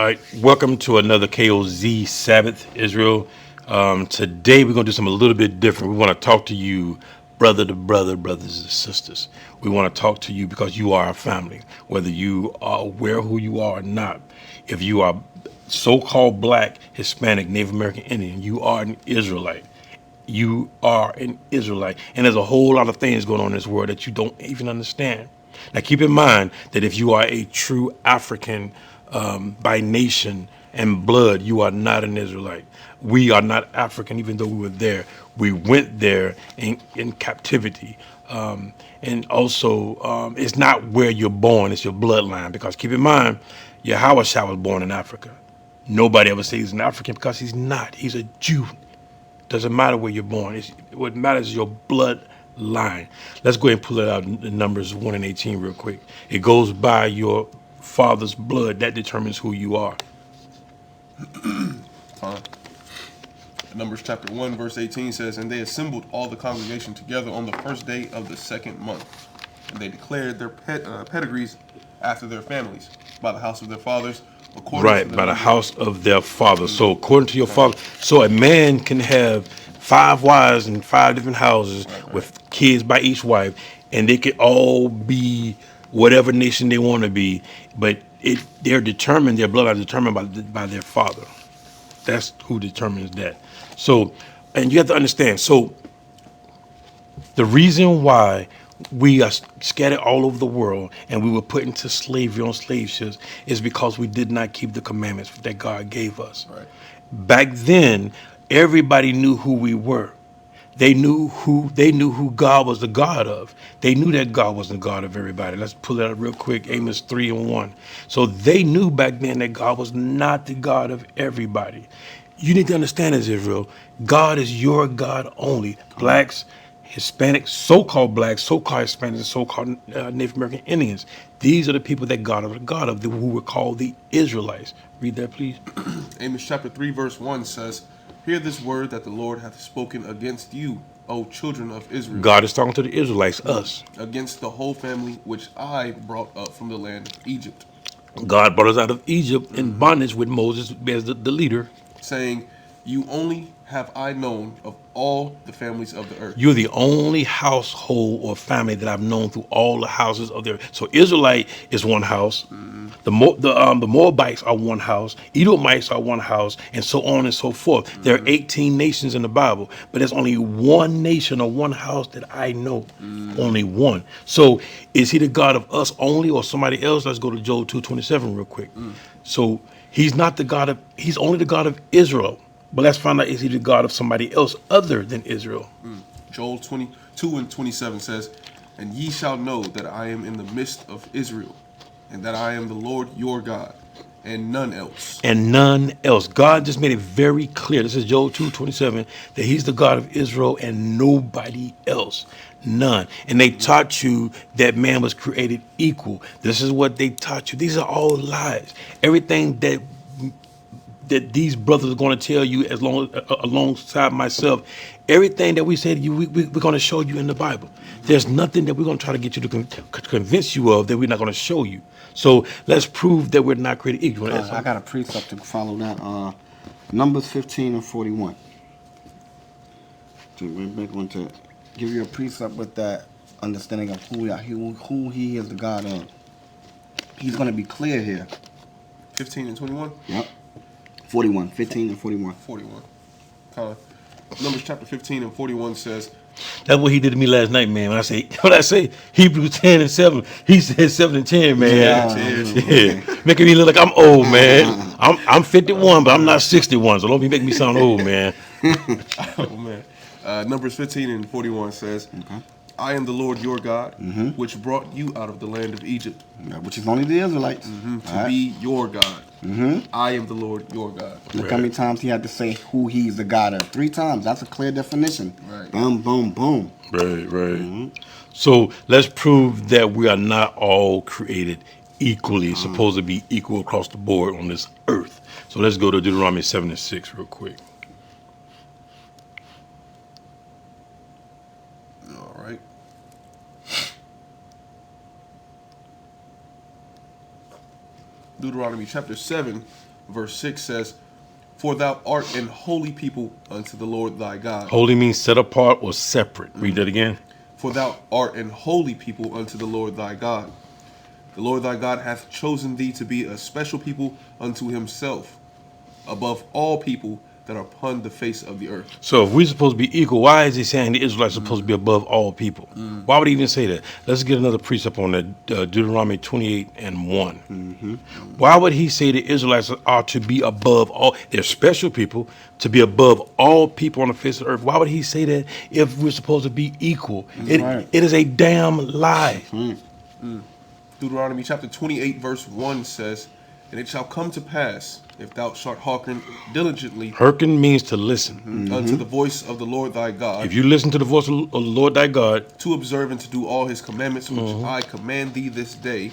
right, welcome to another KOZ Sabbath, Israel. Today we're going to do something a little bit different. We want to talk to you, brother to brother, brothers and sisters. We want to talk to you because you are our family, whether you are aware who you are or not. If you are so-called black, Hispanic, Native American Indian, you are an Israelite. You are an Israelite. And there's a whole lot of things going on in this world that you don't even understand. Now, keep in mind that if you are a true African by nation and blood, you are not an Israelite. We are not African, even though we were there. We went there in captivity. And also, it's not where you're born, it's your bloodline. Because keep in mind, Yahweh was born in Africa. Nobody ever says he's an African because he's not. He's a Jew. Doesn't matter where you're born. What matters is your bloodline. Let's go ahead and pull it out in Numbers 1 and 18 real quick. It goes by your father's blood. That determines who you are. Numbers chapter 1, verse 18 says, "And they assembled all the congregation together on the first day of the second month. And they declared their pedigrees after their families, by the house of their fathers, according to Right, by the house of their father. So according to your father, so a man can have 5 wives in 5 different houses with kids by each wife, and they could all be whatever nation they want to be, but their bloodline is determined by their father. That's who determines that. So, and you have to understand, so the reason why we are scattered all over the world and we were put into slavery on slave ships is because we did not keep the commandments that God gave us. Right. Back then, everybody knew who we were. They knew who God was the God of. They knew that God was the God of everybody. Let's pull that up real quick. Amos 3 and 1. So they knew back then that God was not the God of everybody. You need to understand this, Israel. God is your God only. Blacks, Hispanics, so-called blacks, so-called Hispanics, and so-called Native American Indians. These are the people that God are the God of, who were called the Israelites. Read that, please. Amos chapter 3, verse 1 says, "Hear this word that the Lord hath spoken against you, O children of Israel." God is talking to the Israelites, us. "Against the whole family which I brought up from the land of Egypt, God brought us out of Egypt in bondage with Moses as the leader. saying, You only have I known of all the families of the earth." You're the only household or family that I've known through all the houses of the earth. So Israelite is one house. The Moabites are one house. Edomites are one house, and so on and so forth. There are 18 nations in the Bible, but there's only one nation or one house that I know. Only one. So is he the God of us only or somebody else? Let's go to Joel 2:27 real quick. So he's not the God of, he's only the God of Israel. But let's find out, is he the God of somebody else other than Israel? Joel 22 and 27 says, "And ye shall know that I am in the midst of Israel, and that I am the Lord your God, and none else." And none else. God just made it very clear. This is Joel 2:27, that he's the God of Israel and nobody else. None. And they taught you that man was created equal. This is what they taught you. These are all lies. Everything that these brothers are going to tell you, as long alongside myself, everything that we said to you, we're going to show you in the Bible. There's nothing that we're going to try to get you to convince you of that we're not going to show you. So let's prove that we're not created equal. I got a precept to follow that. Numbers 15 and 41. We're going to give you a precept with that understanding of who he is the God of. He's going to be clear here. 15 and 21? Yep. 41. 15 and 41. 41. Numbers chapter 15 and 41 says, That's what he did to me last night, man. When I say Hebrews 10 and 7, he said 7 and 10, man. Yeah. Making me look like I'm old, man. I'm 51, but I'm not 61, so don't be making me sound old, man. oh man. Numbers 15 and 41 says, "I am the Lord your God, which brought you out of the land of Egypt." Which is only the Israelites. To be your God. I am the Lord your God. Look how many times he had to say who he's the God of. 3 times. That's a clear definition. Right. Boom, boom, boom. Right. So let's prove that we are not all created equally, supposed to be equal across the board on this earth. So let's go to Deuteronomy 7 and 6 real quick. All right. Deuteronomy chapter 7, verse 6 says, "For thou art an holy people unto the Lord thy God." Holy means set apart or separate. Read that again. "For thou art an holy people unto the Lord thy God. The Lord thy God hath chosen thee to be a special people unto himself, above all people that are upon the face of the earth." So if we're supposed to be equal, why is he saying the Israelites are supposed to be above all people? Why would he even say that? Let's get another precept on that. Deuteronomy 28:1. Why would he say the Israelites are to be above all? They're special people to be above all people on the face of the earth. Why would he say that if we're supposed to be equal? right. It is a damn lie. Deuteronomy chapter 28 verse 1 says, "And it shall come to pass, if thou shalt hearken diligently Hearken means to listen. unto the voice of the Lord thy God, If you listen to the voice of the Lord thy God, to observe and to do all his commandments which I command thee this day,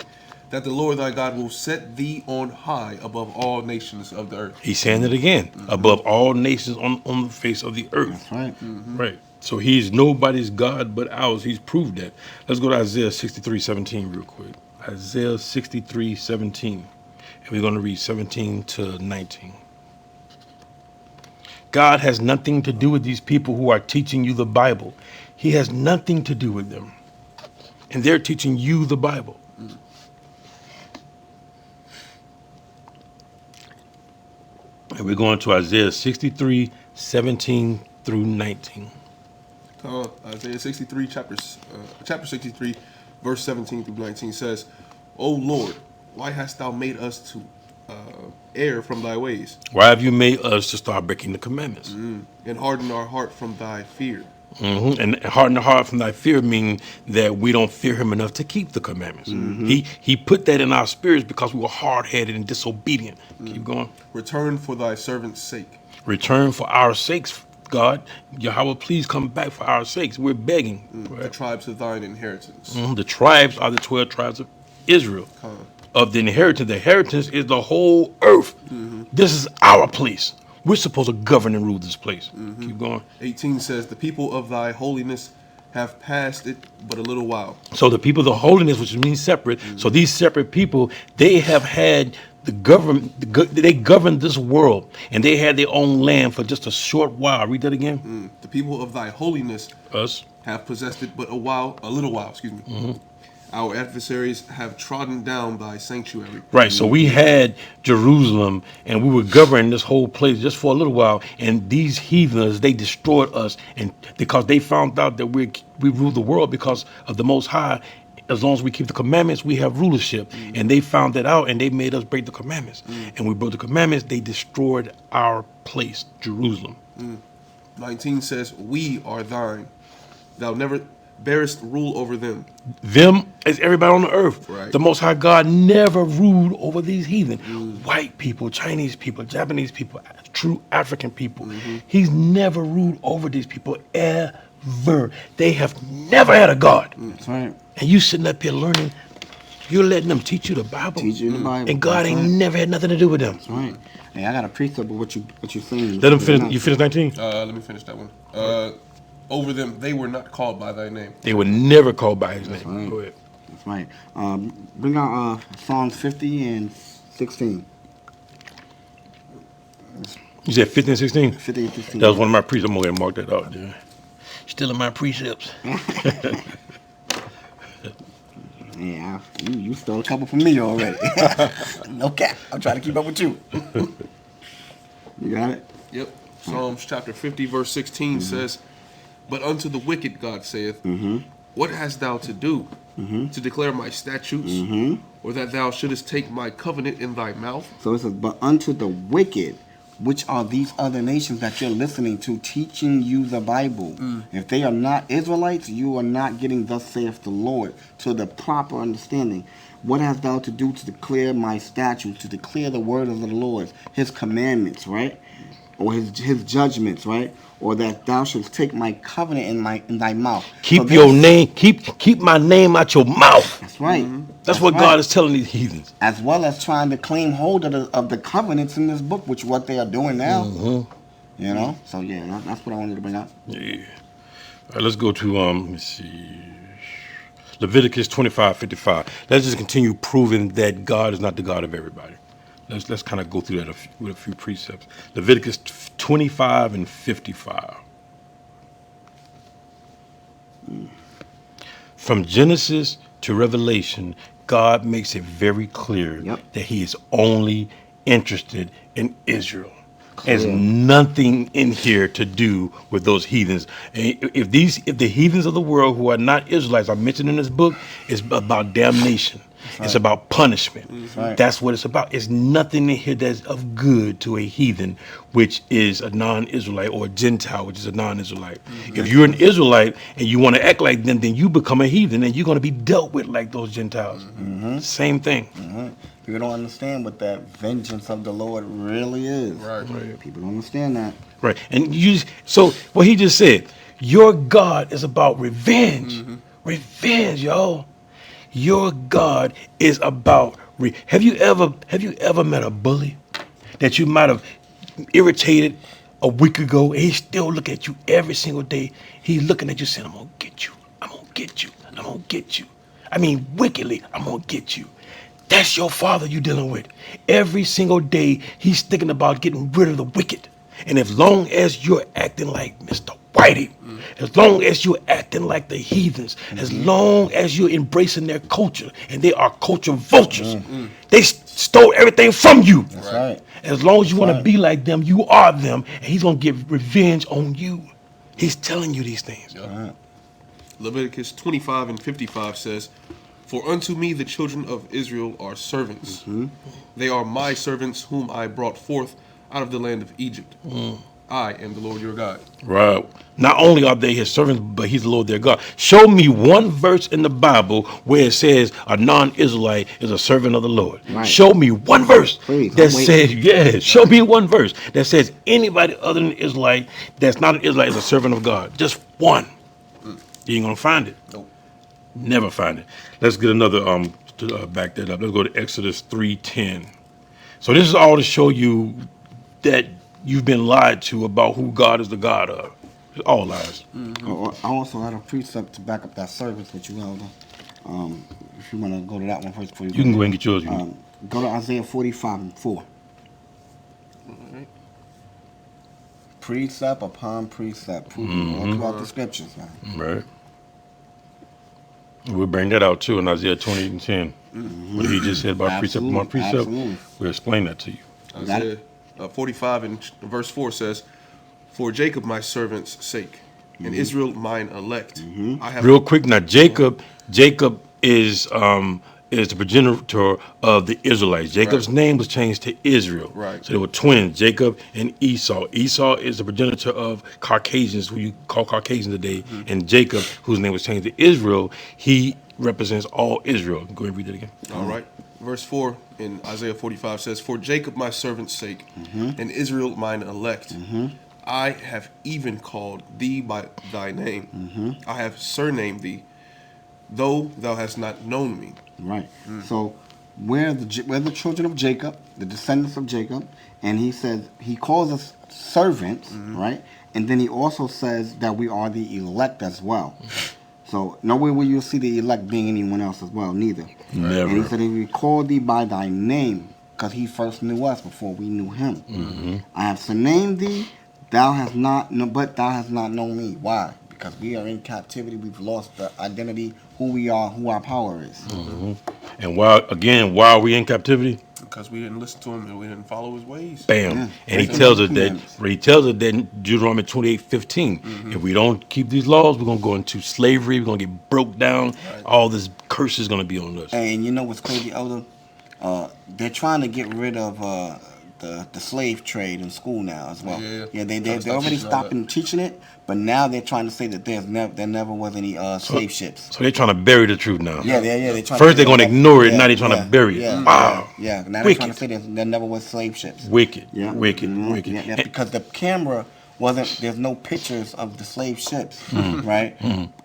that the Lord thy God will set thee on high above all nations of the earth." he's saying it again, above all nations on the face of the earth. That's right. Right. So he's nobody's God but ours. He's proved that. Let's go to Isaiah 63:17 real quick. Isaiah 63:17. And we're going to read 17 to 19. God has nothing to do with these people who are teaching you the Bible. He has nothing to do with them. And they're teaching you the Bible. And we're going to Isaiah 63:17 through 19. Isaiah 63, chapter 63, verse 17 through 19 says, "O Lord, why hast thou made us to err from thy ways, Why have you made us to start breaking the commandments? and harden our heart from thy fear?" And harden the heart from thy fear mean that we don't fear him enough to keep the commandments. He put that in our spirits because we were hard-headed and disobedient. Keep going. "Return for thy servant's sake." Return for our sakes, God. Yahweh, please come back for our sakes. We're begging. The tribes of thine inheritance. The tribes are the 12 tribes of Israel. Of the inheritance. The inheritance is the whole earth. This is our place. We're supposed to govern and rule this place. Keep going. 18 says, "The people of thy holiness have passed it but a little while." So the people of the holiness, which means separate. So these separate people, they have had the government. They govern this world, and they had their own land for just a short while. Read that again. "The people of thy holiness Us. have possessed it but a little while, excuse me. Our adversaries have trodden down thy sanctuary." Right. So we had Jerusalem, and we were governing this whole place just for a little while. And these heathens, they destroyed us, and because they found out that we rule the world because of the Most High. As long as we keep the commandments, we have rulership. And they found that out, and they made us break the commandments. And we broke the commandments. They destroyed our place, Jerusalem. 19 says, "We are thine. Thou never bearest rule over them." Them is everybody on the earth. Right. The Most High God never ruled over these heathen. White people, Chinese people, Japanese people, true African people. He's never ruled over these people ever. They have never had a God. That's right. And you sitting up here learning, you're letting them teach you the Bible. Teach you the Bible. And God That's ain't right. never had nothing to do with them. That's right. Hey, I got a precept of what you saying. Let them finish. You finish 19? Let me finish that one. "Over them they were not called by thy name." They were never called by his name. right. Go ahead. That's right. Bring out Psalms 50 and 16. You said 15 and 16? 50 and 16. That was one of my precepts. I'm going to mark that out there. Still in my precepts. Yeah, you stole a couple from me already. No cap. I'm trying to keep up with you. You got it? Yep. Psalms chapter 50 verse 16 says, "But unto the wicked God saith, What hast thou to do? To declare my statutes, or that thou shouldest take my covenant in thy mouth?" So it says, but unto the wicked, which are these other nations that you're listening to, teaching you the Bible. If they are not Israelites, you are not getting thus saith the Lord to the proper understanding. What hast thou to do to declare my statutes, to declare the word of the Lord, his commandments, right? Or his judgments, right? Or that thou shouldst take my covenant in thy mouth. Keep So your there's- name, keep my name out your mouth. That's right. That's what right. God is telling these heathens. As well as trying to claim hold of the covenants in this book, which is what they are doing now. You know? So yeah, that's what I wanted to bring up. Yeah. All right, let's go to let me see. Leviticus 25:55. Let's just continue proving that God is not the God of everybody. Let's kind of go through that with a few precepts. Leviticus 25 and 55. From Genesis to Revelation, God makes it very clear that he is only interested in Israel. There's nothing in here to do with those heathens. If the heathens of the world who are not Israelites are mentioned in this book, it's about damnation. It's about punishment. That's what it's about. It's nothing in here that's of good to a heathen, which is a non-Israelite, or a Gentile, which is a non-Israelite. If you're an Israelite and you want to act like them, then you become a heathen and you're going to be dealt with like those Gentiles. Same thing. People don't understand what that vengeance of the Lord really is. Right. People don't understand that. Right. And so what he just said, your God is about revenge. Revenge, y'all. Your God is about have you ever met a bully that you might have irritated a week ago, and he still look at you every single day? He's looking at you saying, I'm gonna get you. I'm gonna get you. I'm gonna get you. I mean, wickedly, I'm gonna get you. That's your father you're dealing with. Every single day, he's thinking about getting rid of the wicked. And as long as you're acting like Mr. Whitey, as long as you're acting like the heathens, as long as you're embracing their culture, and they are culture vultures, they stole everything from you. That's right. As long as you want to be like them, you are them, and he's going to get revenge on you. He's telling you these things. Leviticus 25 and 55 says, "For unto me the children of Israel are servants. They are my servants whom I brought forth out of the land of Egypt. I am the Lord your God." Right. Not only are they his servants, but he's the Lord their God. Show me one verse in the Bible where it says a non-Israelite is a servant of the Lord. Right. Show me one verse Please, that I'm waiting. says, show me one verse that says anybody other than Israelite that's not an Israelite is a servant of God. Just one. You ain't gonna find it. Nope. Never find it. Let's get another to back that up. Let's go to Exodus 3:10. So this is all to show you that you've been lied to about who God is the God of. It's all lies. I also had a precept to back up that service with you, Elder. If you want to go to that one first before You can go ahead and get yours. Go to Isaiah 45 and 4. Alright. Precept upon precept, proving all throughout the scriptures, man. Right. We'll bring that out too in Isaiah 20 and 10. What he just said about precept upon precept. Absolutely. We'll explain that to you. Isaiah 45 and verse 4 says, "For Jacob my servant's sake, and Israel mine elect, I have..." Real quick now, Jacob is the progenitor of the Israelites. Jacob's name was changed to Israel. Right. So they were twins, Jacob and Esau. Esau is the progenitor of Caucasians, who you call Caucasian today, and Jacob, whose name was changed to Israel, he represents all Israel. Go ahead and read that again. All right. Verse 4 in Isaiah 45 says, "For Jacob my servant's sake, and Israel mine elect, I have even called thee by thy name. I have surnamed thee, though thou hast not known me." Right. So we're the children of Jacob, the descendants of Jacob, and he says he calls us servants, right? And then he also says that we are the elect as well. So nowhere will you see the elect being anyone else as well, neither. Never. And he said, "If we call thee by thy name," because he first knew us before we knew him. "I have surnamed thee, but thou hast not known me." Why? Because we are in captivity. We've lost the identity, who we are, who our power is. And why are we in captivity? Because we didn't listen to him and we didn't follow his ways. Bam. Yeah. And he That's tells us the that in Deuteronomy 28:15, if we don't keep these laws, we're gonna go into slavery, we're gonna get broke down, all this curse is gonna be on us. And you know what's crazy, Elder? They're trying to get rid of the slave trade in school now as well. They already stopped teaching it, but now they're trying to say that there never was any slave ships. So they're trying to bury the truth now. They're trying First they're gonna ignore it, now they're trying to bury it. Wow. Now they're Wicked. trying to say there never was slave ships. Wicked. Yeah. Wicked. Mhm. Wicked. Yeah, because the camera there's no pictures of the slave ships, right?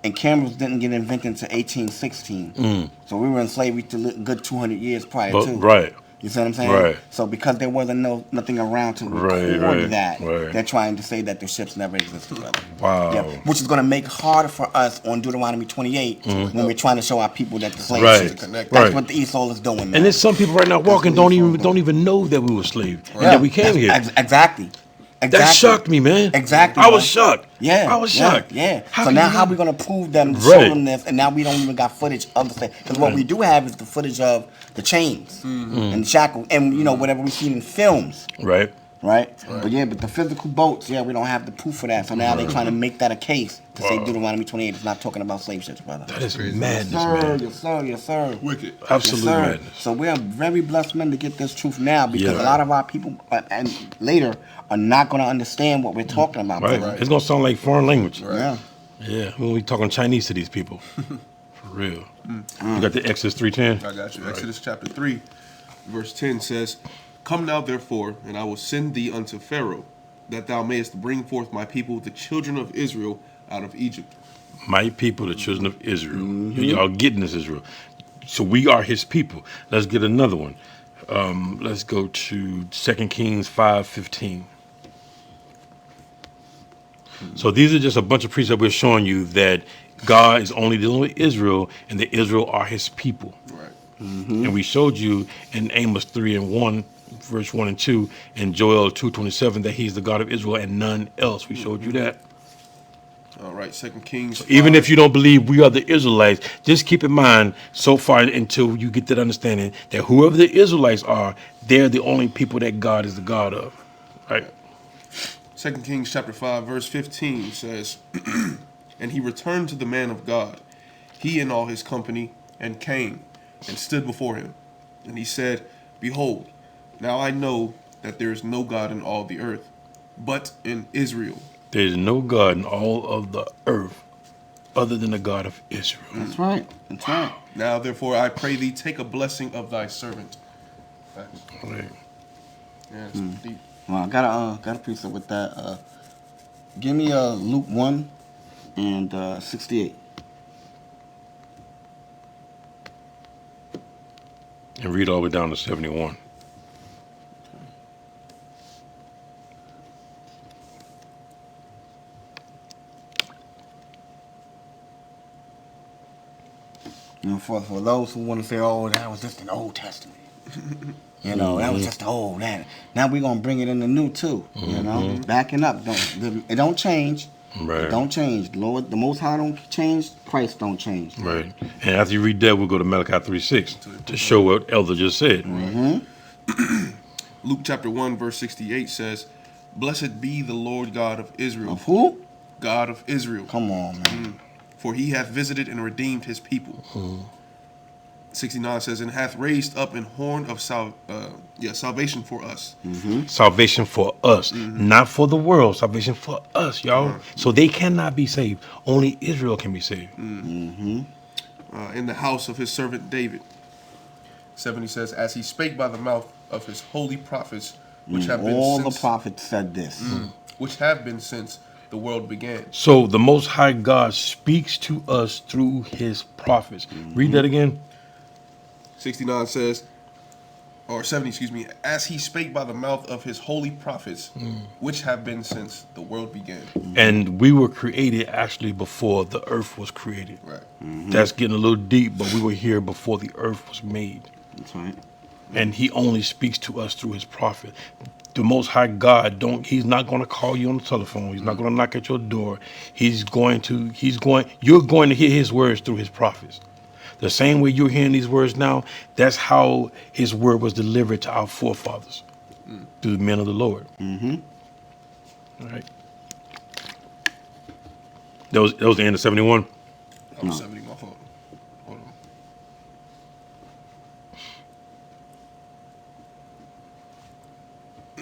And cameras didn't get invented until 1816. So we were in slavery to a good 200 years prior to. Right. You see what I'm saying? Right. So because there wasn't nothing around to Right, record right, that, right. they're trying to say that the ships never existed, brother. Wow. Yeah, which is going to make harder for us on Deuteronomy 28 when we're trying to show our people that the slave Right, ships. right. That's what the Esau is doing now. And there's some people right now walking don't even know that we were slaves and that we came here. Exactly. That shocked me, man. Exactly. I bro. was shocked. Yeah. I was shocked. Yeah. How So can now you how not- we gonna prove them, show Right. them this, and now we don't even got footage of the thing. Because what we do have is the footage of the chains and the shackles, and whatever we've seen in films. Right. Right? But but the physical boats, we don't have the proof for that. So now they're trying to make that a case to say Deuteronomy 28 is not talking about slave ships, brother. That is Crazy. madness, Yes, sir. man. Yes, sir. Yes, sir. Wicked. Absolute Yes, sir. madness. So we are very blessed men to get this truth now because Yeah. a lot of our people and later are not going to understand what we're talking about. Right. brother. It's gonna sound like foreign language. Yeah. Yeah. When we talking Chinese to these people. For real. You got the Exodus 3:10. I got you. Exodus chapter 3, verse 10 says, Come now, therefore, and I will send thee unto Pharaoh, that thou mayest bring forth my people, the children of Israel, out of Egypt. My people, the children of Israel. Y'all getting this, Israel. So we are his people. Let's get another one. Let's go to 2 Kings 5:15. So these are just a bunch of precepts we're showing you that God is only dealing with Israel and that Israel are his people. Right. And we showed you in Amos 3:1, verse 1 and 2, and Joel 2:27 that he's the God of Israel and none else. We showed you that. All right. 2 Kings. Even 5. if you don't believe we are the Israelites, just keep in mind so far until you get that understanding that whoever the Israelites are, they're the only people that God is the God of. Right? 2 Kings chapter 5, verse 15 says, And he returned to the man of God, he and all his company, and came and stood before him. And he said, Behold, now I know that there is no God in all the earth, but in Israel. There is no God in all of the earth other than the God of Israel. That's right. That's right. Now therefore I pray thee, take a blessing of thy servant. Facts. Right. Yeah, it's deep. Well, I got a precept with that. Give me Luke 1 and 68. And read all the way down to 71. For those who want to say, oh, that was just an Old Testament. That was just old. That now we're gonna bring it in the new too. Backing up. It don't change. Right. It don't change. Lord, the Most High don't change. Christ don't change. Right. And after you read that, we'll go to Malachi 3:6 to show what Elder just said. Luke chapter 1, verse 68 says, Blessed be the Lord God of Israel. Of who? God of Israel. Come on, man. For he hath visited and redeemed his people. 69 says, and hath raised up an horn of salvation for us. Salvation for us, not for the world. Salvation for us, y'all. So they cannot be saved. Only Israel can be saved. In the house of his servant David. 70 says, as he spake by the mouth of his holy prophets, which have been All since, the prophets said this. which have been since the world began. So the Most High God speaks to us through his prophets. Read that again. 69 says, or 70, excuse me, as he spake by the mouth of his holy prophets, which have been since the world began. And we were created actually before the earth was created. Right. That's getting a little deep, but we were here before the earth was made. That's right. And he only speaks to us through his prophet. The Most High God, he's not going to call you on the telephone. He's not going to knock at your door. You're going to hear his words through his prophets. The same way you're hearing these words now, that's how his word was delivered to our forefathers through the men of the Lord. All right. That was the end of 71. That was 70, my fault. Hold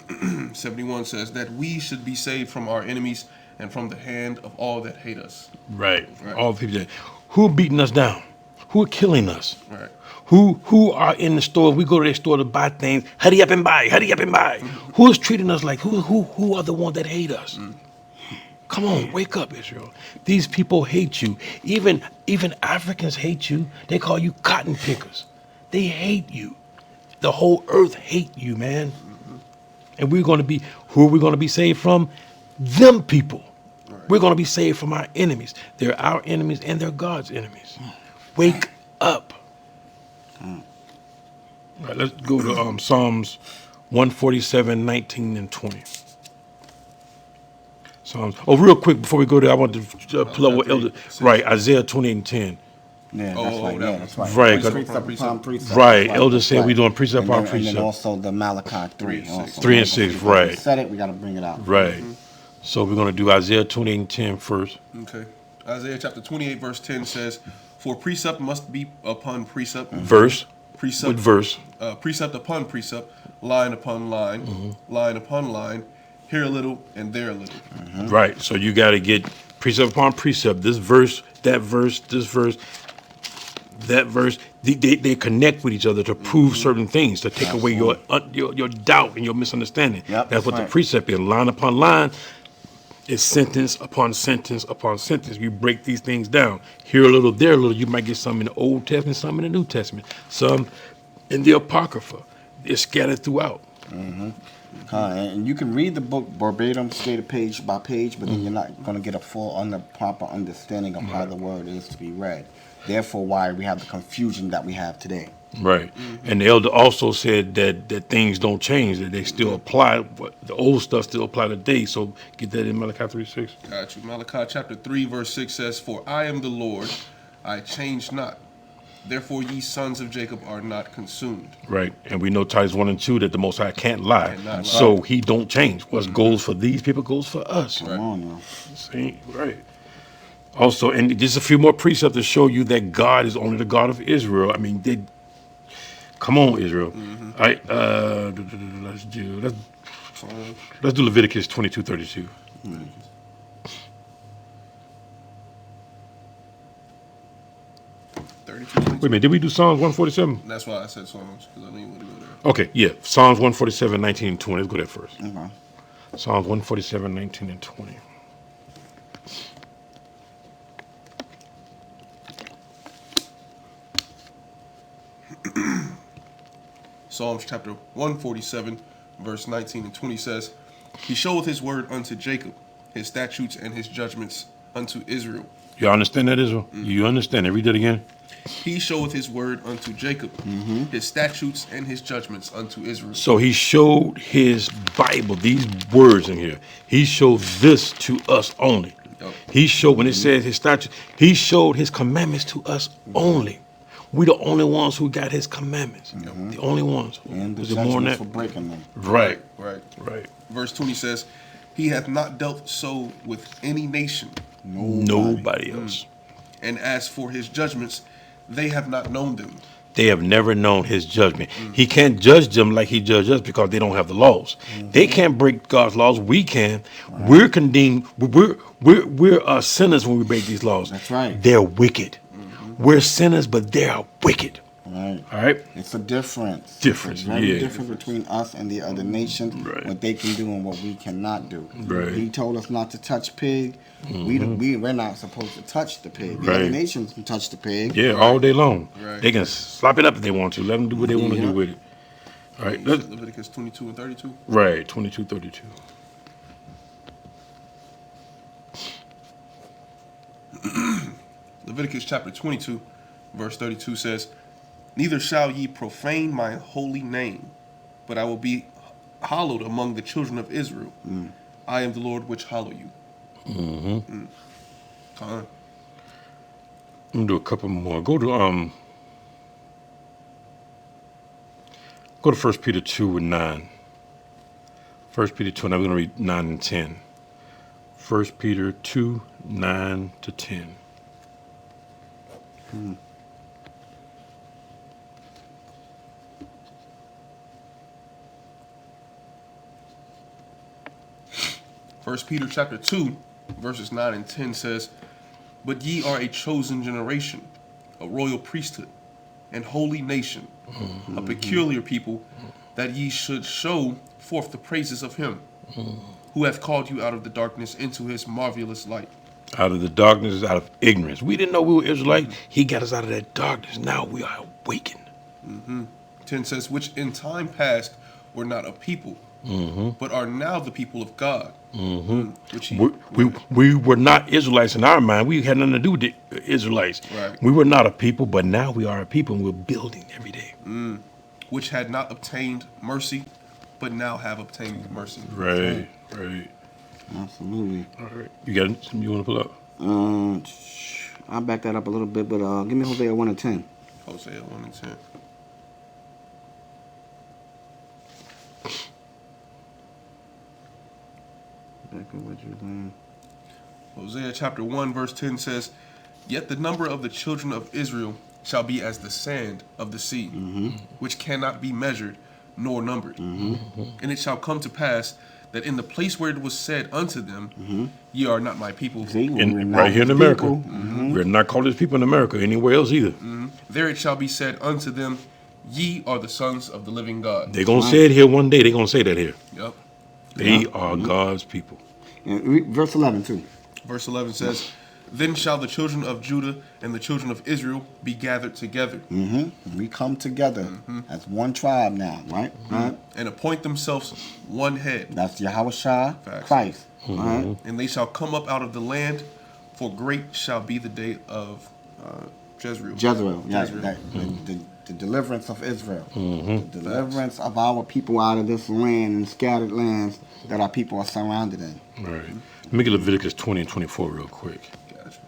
on. 71 says that we should be saved from our enemies and from the hand of all that hate us. Right. Right. All people who are beating us down, who are killing us, Right. who are in the store. We go to their store to buy things. Hurry up and buy. Hurry up and buy. Who is treating us like who are the ones that hate us? Come on, wake up, Israel. These people hate you. Even Africans hate you. They call you cotton pickers. They hate you. The whole earth hate you, man. And we're going to be, who are we going to be saved from? Them people. Right. We're going to be saved from our enemies. They're our enemies and they're God's enemies. Wake up. All right, let's go to Psalms 147, 19 and 20. Psalms. Oh, real quick before we go there, I want to pull up what Elder. Right, Isaiah 28 and 10. Yeah, Oh, that's oh, right. that Yeah, one. that's right. Right, Precept upon precept. Right, That's Elder that's said we're doing precept And upon then- And then precept. also the Malachi 3. 3 and 6. 3 and 6, Because right. We said it, we got to bring it out. Right. So we're going to do Isaiah 28 and 10 first. Okay. Isaiah chapter 28, verse 10 says, "For precept must be upon precept, Verse. precept, What verse? precept upon precept, line upon line, line upon line, here a little and there a little." Right. So you got to get precept upon precept. This verse, that verse, this verse, that verse. They connect with each other to prove certain things, to take away your doubt and your misunderstanding. Yep, That's what right. the precept is. Line upon line is sentence upon sentence upon sentence. You break these things down. Here a little, there a little. You might get some in the Old Testament, some in the New Testament, some in the Apocrypha. It's scattered throughout. And you can read the book verbatim, stated page by page, but then you're not going to get a full, proper understanding of how the word is to be read. Therefore, why we have the confusion that we have today. Right. And the elder also said that things don't change, that they still apply, but the old stuff still apply today. So get that in Malachi 3:6. Got you. Malachi chapter 3, verse 6 says, "For I am the Lord, I change not. Therefore ye sons of Jacob are not consumed." Right. And we know Titus 1 and 2 that the Most High can't lie. Cannot lie. So he don't change. What goes for these people goes for us. Come on now. See? Right. Also, and just a few more precepts to show you that God is only the God of Israel. I mean, come on, Israel. All right. Let's do Leviticus 22:32. 32, Wait a minute. Did we do Psalms 147? That's why I said Psalms, because I knew you wanted to go there. Okay, yeah. Psalms 147, 19 and 20. Let's go there first. Okay. Psalms 147, 19 and 20. Psalms chapter 147, verse 19 and 20 says, "He showeth his word unto Jacob, his statutes and his judgments unto Israel." You understand that, Israel? You understand it? Read that again. He showeth his word unto Jacob, his statutes and his judgments unto Israel. So he showed his Bible, these words in here. He showed this to us only. Yep. He showed, when it says his statutes, he showed his commandments to us only. We the only ones who got his commandments. The only ones. And the Is there more than judgments that? for breaking them. Right, Right. right. Verse 20 says, "He hath not dealt so with any nation, Nobody else. and as for his judgments, they have not known them." They have never known his judgment. He can't judge them like he judged us because they don't have the laws. They can't break God's laws. We can. We're condemned. We're sinners when we break these laws. That's right. They're wicked. We're sinners, but they are wicked. Right. All right. It's a difference. Difference, It's very yeah. different between us and the other nations. Right. What they can do and what we cannot do. Right. He told us not to touch pig. We're not supposed to touch the pig. The other Right. nations can touch the pig. Yeah, all day long. Right. They can slop it up if they want to. Let them do what they want to do with it. All right. Leviticus 22 and 32. Right. 22:32. Leviticus chapter 22, verse 32 says, "Neither shall ye profane my holy name, but I will be hallowed among the children of Israel. I am the Lord which hallow you." Come on. I'm gonna do a couple more. Go to 1 Peter 2 and 9. 1 Peter 2, and I'm gonna read 9 and 10. 1 Peter 2, 9 to 10. First Peter chapter 2, verses 9 and 10 says, "But ye are a chosen generation, a royal priesthood, and holy nation, a peculiar people, that ye should show forth the praises of him, who hath called you out of the darkness into his marvelous light." Out of the darkness, out of ignorance. We didn't know we were Israelites. He got us out of that darkness. Now we are awakened. 10 says, which in time past were not a people, but are now the people of God. Which he, We were not Israelites in our mind. We had nothing to do with the Israelites. Right. We were not a people, but now we are a people, and we're building every day. which had not obtained mercy, but now have obtained mercy. Right. Absolutely. All right. You got something you want to pull up? I'll back that up a little bit, but give me Hosea 1 and 10. Hosea 1 and 10. Back up what you're saying. Hosea chapter 1 verse 10 says, yet the number of the children of Israel shall be as the sand of the sea, which cannot be measured nor numbered. And it shall come to pass that in the place where it was said unto them, ye are not my people, See, we're In, not right here in his America. people. We're not called as people in America anywhere else either. there it shall be said unto them, ye are the sons of the living God. They're going to say it here one day. They're going to say that here. Yep. They are God's people. And read verse 11 too. Verse 11 says, then shall the children of Judah and the children of Israel be gathered together, We come together as one tribe now, right? Right? and appoint themselves one head. That's Yahweh Shah, Facts. Christ. Right? And they shall come up out of the land, for great shall be the day of Jezreel. Jezreel, yeah, Jezreel. the deliverance of Israel, the deliverance of our people out of this land and scattered lands that our people are surrounded in. All right. Let me get Leviticus 20 and 24 real quick. Gotcha.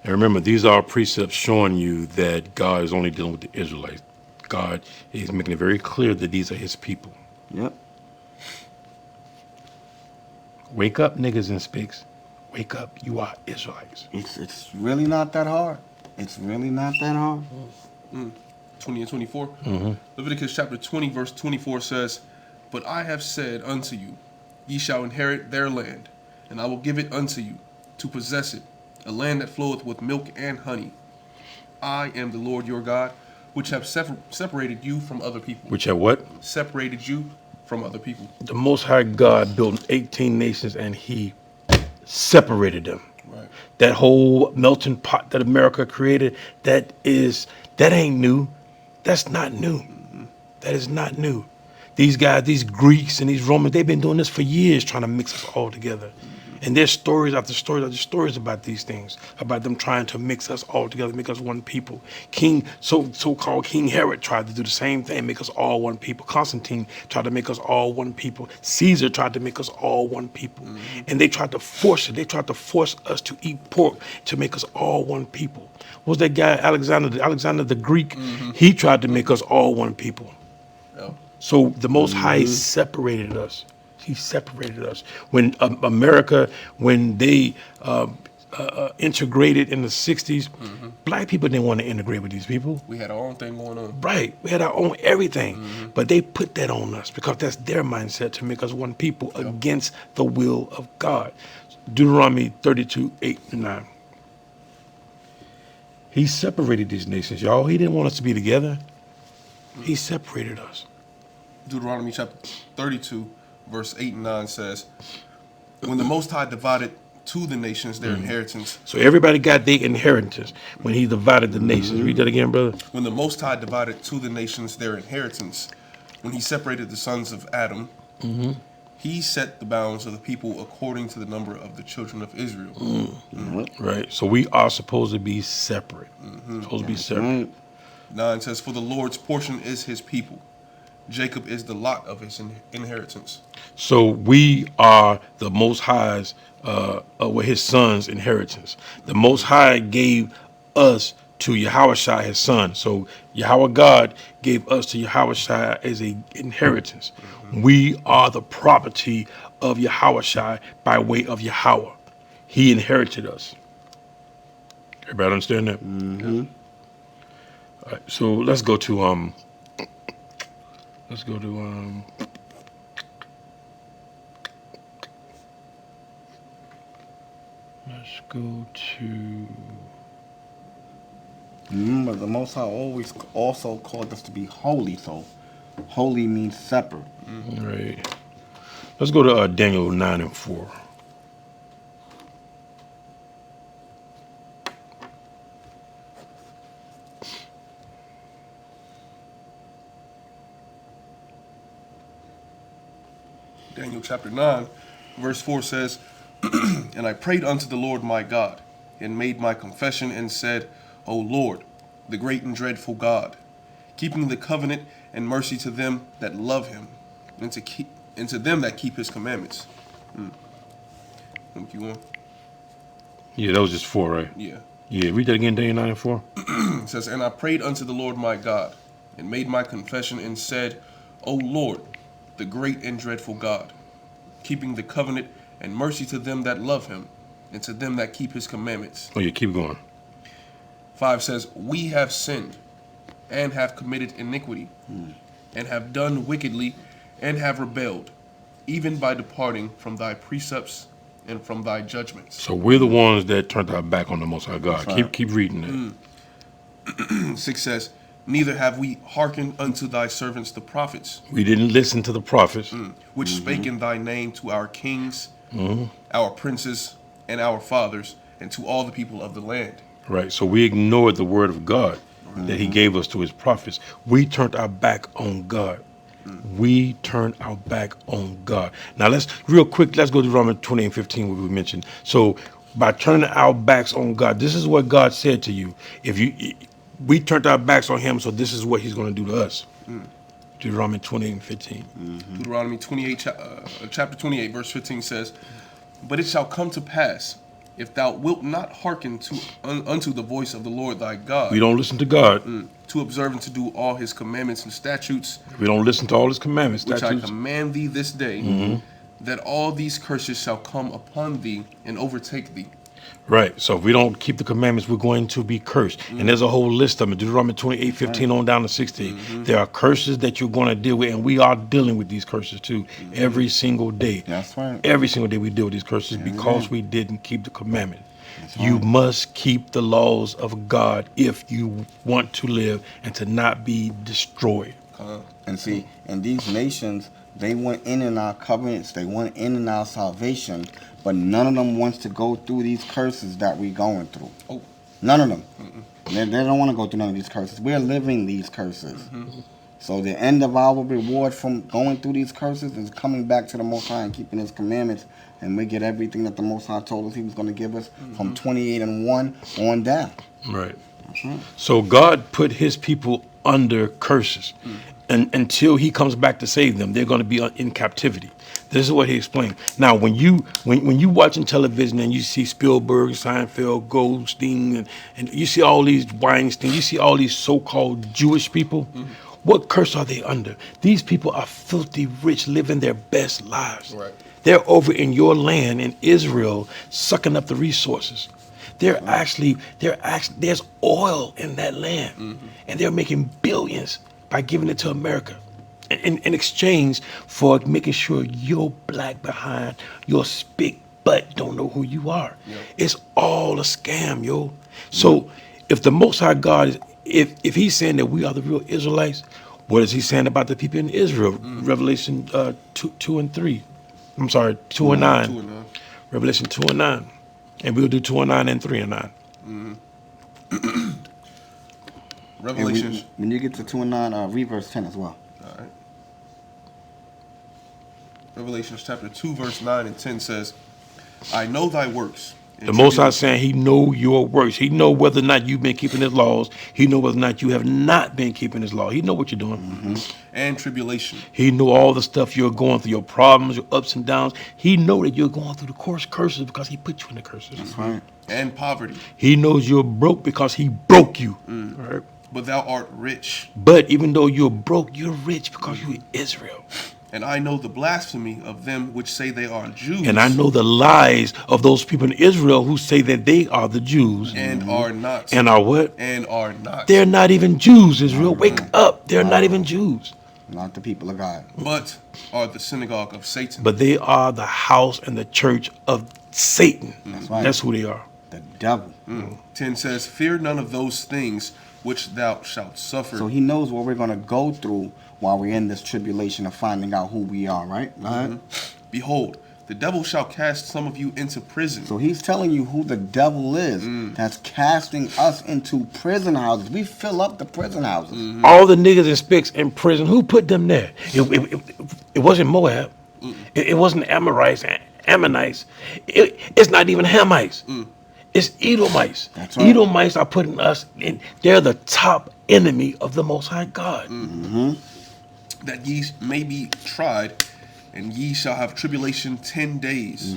And remember, these are precepts showing you that God is only dealing with the Israelites. God is making it very clear that these are his people. Yep. Wake up, niggas and spics. Wake up, you are Israelites. It's really not that hard. It's really not that hard. 20 and 24. Leviticus chapter 20, verse 24 says, but I have said unto you, ye shall inherit their land, and I will give it unto you, to possess it, a land that floweth with milk and honey. I am the Lord your God, which have separated you from other people. Which have what? Separated you from other people. The Most High God built 18 nations and he separated them. Right. That whole melting pot that America created, that ain't new. That's not new. That is not new. These guys, these Greeks and these Romans, they've been doing this for years, trying to mix us all together. And there's stories after stories after stories about these things, about them trying to mix us all together, make us one people. So-called King Herod tried to do the same thing, make us all one people. Constantine tried to make us all one people. Caesar tried to make us all one people. And they tried to force it. They tried to force us to eat pork to make us all one people. What was that guy, Alexander the Greek? He tried to make us all one people. Yeah. So the Most High separated us. He separated us. When America, when they integrated in the 60s, black people didn't want to integrate with these people. We had our own thing going on. Right. We had our own everything. But they put that on us because that's their mindset to make us one people against the will of God. Deuteronomy 32, 8 and 9. He separated these nations, y'all. He didn't want us to be together. He separated us. Deuteronomy chapter 32, verse 8 and 9 says, when the Most High divided to the nations their inheritance. So everybody got their inheritance when he divided the nations. Read that again, brother. When the Most High divided to the nations their inheritance, when he separated the sons of Adam, he set the bounds of the people according to the number of the children of Israel. Right. So we are supposed to be separate. Supposed to be separate. 9 says, for the Lord's portion is his people. Jacob is the lot of his inheritance. So we are the Most High's, with his son's inheritance. The Most High gave us to Yahweh Shai, his son. So Yahweh God gave us to Yahweh Shai as an inheritance. We are the property of Yahweh Shai by way of Yahweh. He inherited us. Everybody understand that? All right, so let's go to let's go to Remember, the Most High always also called us to be holy. So, holy means separate. right. Let's go to Daniel 9 and 4. Daniel chapter 9, verse 4 says, And I prayed unto the Lord my God, and made my confession, and said, O Lord, the great and dreadful God, keeping the covenant and mercy to them that love him, and to them that keep his commandments. Keep on. Yeah, that was just 4, right? Yeah. Yeah, read that again, Daniel 9 and 4. It says, And I prayed unto the Lord my God, and made my confession, and said, O Lord, the great and dreadful God, keeping the covenant and mercy to them that love him, and to them that keep his commandments. Oh, yeah, keep going. 5 says, We have sinned, and have committed iniquity, and have done wickedly, and have rebelled, even by departing from thy precepts and from thy judgments. So we're the ones that turned our back on the Most High God. Right. Keep reading that. 6 says, Neither have we hearkened unto thy servants the prophets, We didn't listen to the prophets. which spake in thy name to our kings, our princes, and our fathers, and to all the people of the land. Right. So we ignored the word of God that he gave us to his prophets. We turned our back on God. We turned our back on God. Now let's real quick, let's go to Romans 20 and 15, what we mentioned. So by turning our backs on God, this is what God said to you. We turned our backs on him, so this is what he's going to do to us. Deuteronomy 20 and 15. Deuteronomy 28, chapter 28, verse 15 says, But it shall come to pass, if thou wilt not hearken unto the voice of the Lord thy God, We don't listen to God. to observe and to do all his commandments and statutes, We don't listen to all his commandments, which I statutes. command thee this day, that all these curses shall come upon thee and overtake thee. Right. So if we don't keep the commandments, we're going to be cursed. And there's a whole list of them. Deuteronomy 28, 15 on down to 16. There are curses that you're going to deal with, and we are dealing with these curses too every single day. That's right. Every single day we deal with these curses because we didn't keep the commandment. That's You right. must keep the laws of God if you want to live and to not be destroyed. And see, and these nations, they went in our covenants, they went in our salvation, but none of them wants to go through these curses that we're going through. Oh. None of them. They don't want to go through none of these curses. We're living these curses. So the end of our reward from going through these curses is coming back to the Most High and keeping his commandments, and we get everything that the Most High told us he was going to give us from 28 and 1 on down. Right. So God put his people under curses. And until he comes back to save them, they're going to be in captivity. This is what he explained. Now, when you watching television and you see Spielberg, Seinfeld, Goldstein, and you see all these Weinstein, you see all these so-called Jewish people, what curse are they under? These people are filthy rich, living their best lives. Right. They're over in your land in Israel, sucking up the resources. There's oil in that land, and they're making billions by giving it to America in exchange for making sure your black behind, your spick butt don't know who you are. Yep. It's all a scam, yo. So if the Most High God, if he's saying that we are the real Israelites, what is he saying about the people in Israel? Revelation 2 and 3. I'm sorry, 2 and 9. 2 and 9. Revelation 2 and 9. And we'll do 2 and 9 and 3 and 9. Revelations. When you get to 2 and 9, read verse 10 as well. All right. Revelations chapter 2, verse 9 and 10 says, I know thy works. and The Most High tribulation- saying he know your works. He know whether or not you've been keeping his laws. He know whether or not you have not been keeping his law. He know what you're doing. and tribulation, He know all the stuff you're going through, your problems, your ups and downs. He know that you're going through the curses because he put you in the curses. That's right. and poverty. He knows you're broke because he broke you. All right? But thou art rich, But even though you're broke, you're rich because you're Israel. and I know the blasphemy of them which say they are Jews, And I know the lies of those people in Israel who say that they are the Jews and are not, and are what? and are not, They're not even Jews, Israel. Wake up. They're not even Jews. Not the people of God. but are the synagogue of Satan. But they are the house and the church of Satan. That's right. That's who they are. The devil. 10 says, Fear none of those things which thou shalt suffer. So he knows what we're going to go through while we're in this tribulation of finding out who we are, right? Right? Behold, the devil shall cast some of you into prison. So he's telling you who the devil is that's casting us into prison houses. We fill up the prison houses. All the niggas and spicks in prison, who put them there? It wasn't Moab. It wasn't Amorites, Ammonites. It's not even Hamites. It's Edomites. That's right. Edomites are putting us in. They're the top enemy of the Most High God. That ye may be tried, and ye shall have tribulation 10 days.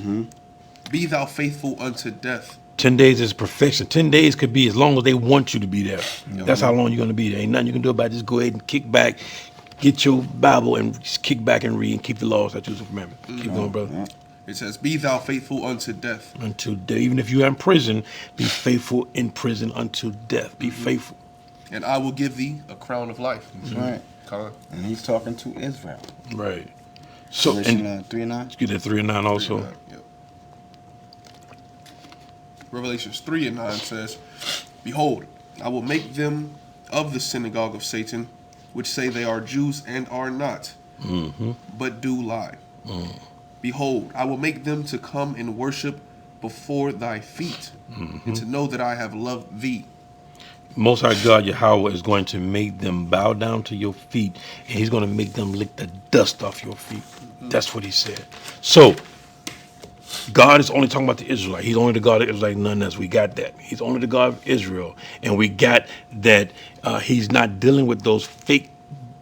Be thou faithful unto death. 10 days is perfection. 10 days could be as long as they want you to be there. That's how long you're going to be there. Ain't nothing you can do about it. Just go ahead and kick back, get your Bible, and just kick back and read and keep the laws, statutes, and commandments. Keep going, brother. It says, be thou faithful unto death. Unto death. Even if you're in prison, be faithful in prison unto death. Be faithful. And I will give thee a crown of life. That's right. Con. And he's talking to Israel. Right. So, Revelation and 3 and 9. get that 3 and 9 also. 3 and 9, yep. Revelations 3 and 9 says, behold, I will make them of the synagogue of Satan, which say they are Jews and are not, but do lie. Behold, I will make them to come and worship before thy feet, and to know that I have loved thee. Most High God Yahweh is going to make them bow down to your feet, and he's going to make them lick the dust off your feet. That's what he said. So God is only talking about the Israelite. He's only the God of Israel, none else. We got that. He's only the God of Israel, and we got that. He's not dealing with those fake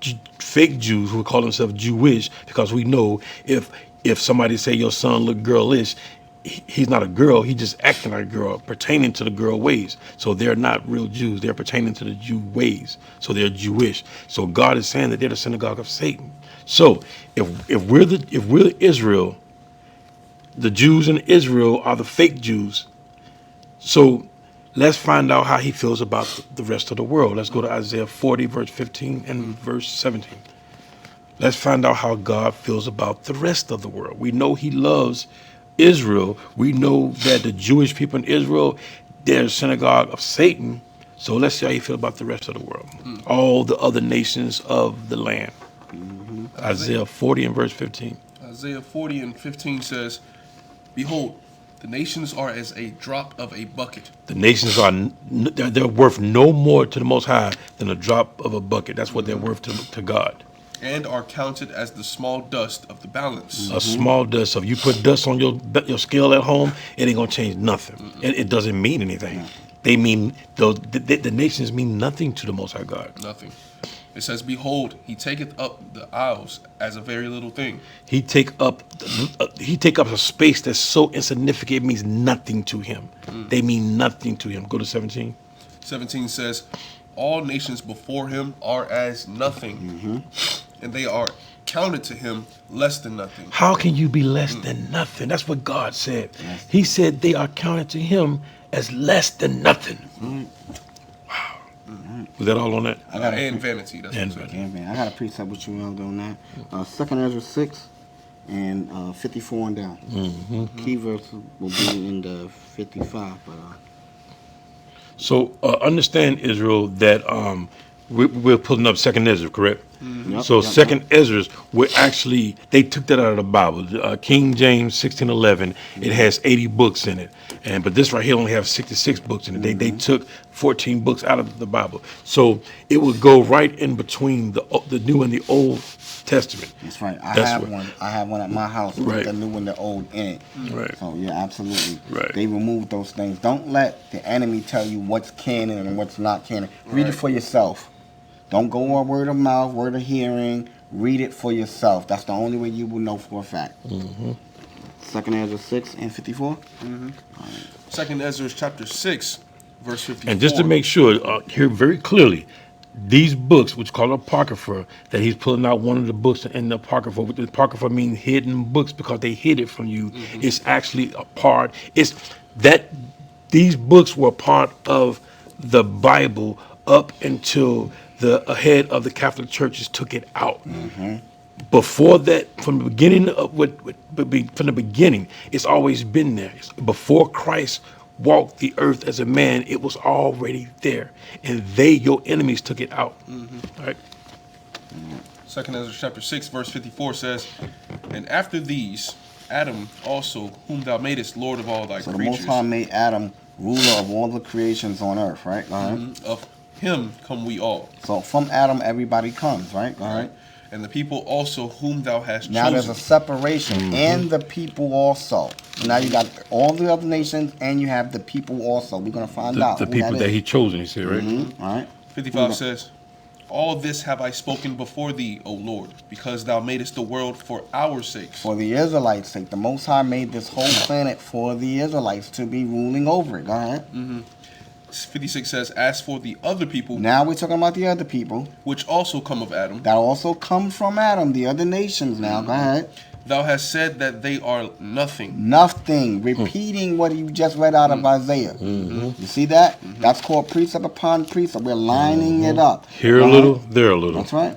Jews who call themselves Jewish, because we know if somebody say your son look girlish, he's not a girl. He just acting like a girl, pertaining to the girl ways. So they're not real Jews. They're pertaining to the Jew ways. So they're Jewish. So God is saying that they're the synagogue of Satan. So if we're Israel, the Jews in Israel are the fake Jews. So let's find out how he feels about the rest of the world. Let's go to Isaiah 40, verse 15 and verse 17. Let's find out how God feels about the rest of the world. We know he loves Israel. We know that the Jewish people in Israel, they're a synagogue of Satan. So let's see how he feels about the rest of the world. All the other nations of the land. Isaiah 40 and verse 15. Isaiah 40 and 15 says, behold, the nations are as a drop of a bucket. The nations are, they're worth no more to the Most High than a drop of a bucket. That's what they're worth to God. And are counted as the small dust of the balance. A small dust. So if you put dust on your scale at home, it ain't gonna change nothing. It doesn't mean anything. They mean the nations mean nothing to the Most High God. Nothing. It says, behold, he taketh up the isles as a very little thing. He take up a space that's so insignificant it means nothing to him. They mean nothing to him. Go to 17. 17 says, all nations before him are as nothing, and they are counted to him less than nothing. How can you be less than nothing? That's what God said. He said they are counted to him as less than nothing. Wow. Was that all on that? And vanity. That's And what it says. Yeah, man. I got a precept with you on that. 2nd Ezra 6 and 54 and down. Key verse will be in the 55, but So understand, Israel, that we're pulling up 2nd Ezra, correct? Yep, So yep, 2nd Ezra, they took that out of the Bible. King James 1611, it has 80 books in it, but this right here only has 66 books in it. They took 14 books out of the Bible, so it would go right in between the New and the Old Testament. that's right. I That's have what- one. I have one at my house with Right. the new and the old in it. Right. So yeah, absolutely. Right. They removed those things. Don't let the enemy tell you what's canon and what's not canon. Read it for yourself. Don't go on word of mouth, word of hearing. Read it for yourself. That's the only way you will know for a fact. 2nd Ezra 6 and 54. 2nd Ezra chapter 6, verse 54. And just to make sure, here very clearly, these books, which called Apocrypha, that he's pulling out one of the books in the Apocrypha. The Apocrypha means hidden books because they hid it from you. It's actually a part. It's that these books were part of the Bible up until the head of the Catholic churches took it out. Before that, from the beginning from the beginning, it's always been there. Before Christ walked the earth as a man, it was already there, and your enemies took it out. All right. 2nd Ezra chapter 6, verse 54 says, and after these, Adam also, whom thou madest Lord of all thy So the Most creatures, High made Adam ruler of all the creations on earth, right? All right. of him come we all. So from Adam, everybody comes, right? All right. and the people also whom thou hast Now there's chosen. a separation, and the people also. Now you got all the other nations, and you have the people also. We're gonna find out The who people that is. he chosen, he said, right? All right. 55 says, all this have I spoken before thee, O Lord, because thou madest the world for our sakes. For the Israelites' sake, the Most High made this whole planet for the Israelites to be ruling over it. Go ahead. 56 says, as for the other people, Now we're talking about the other people which also come of Adam, that also come from Adam, the other nations. Now, go ahead. thou hast said that they are nothing. Nothing. Repeating what you just read out of Isaiah. You see that? That's called precept upon precept. We're lining it up. Here Go a ahead. little, there a little. That's right.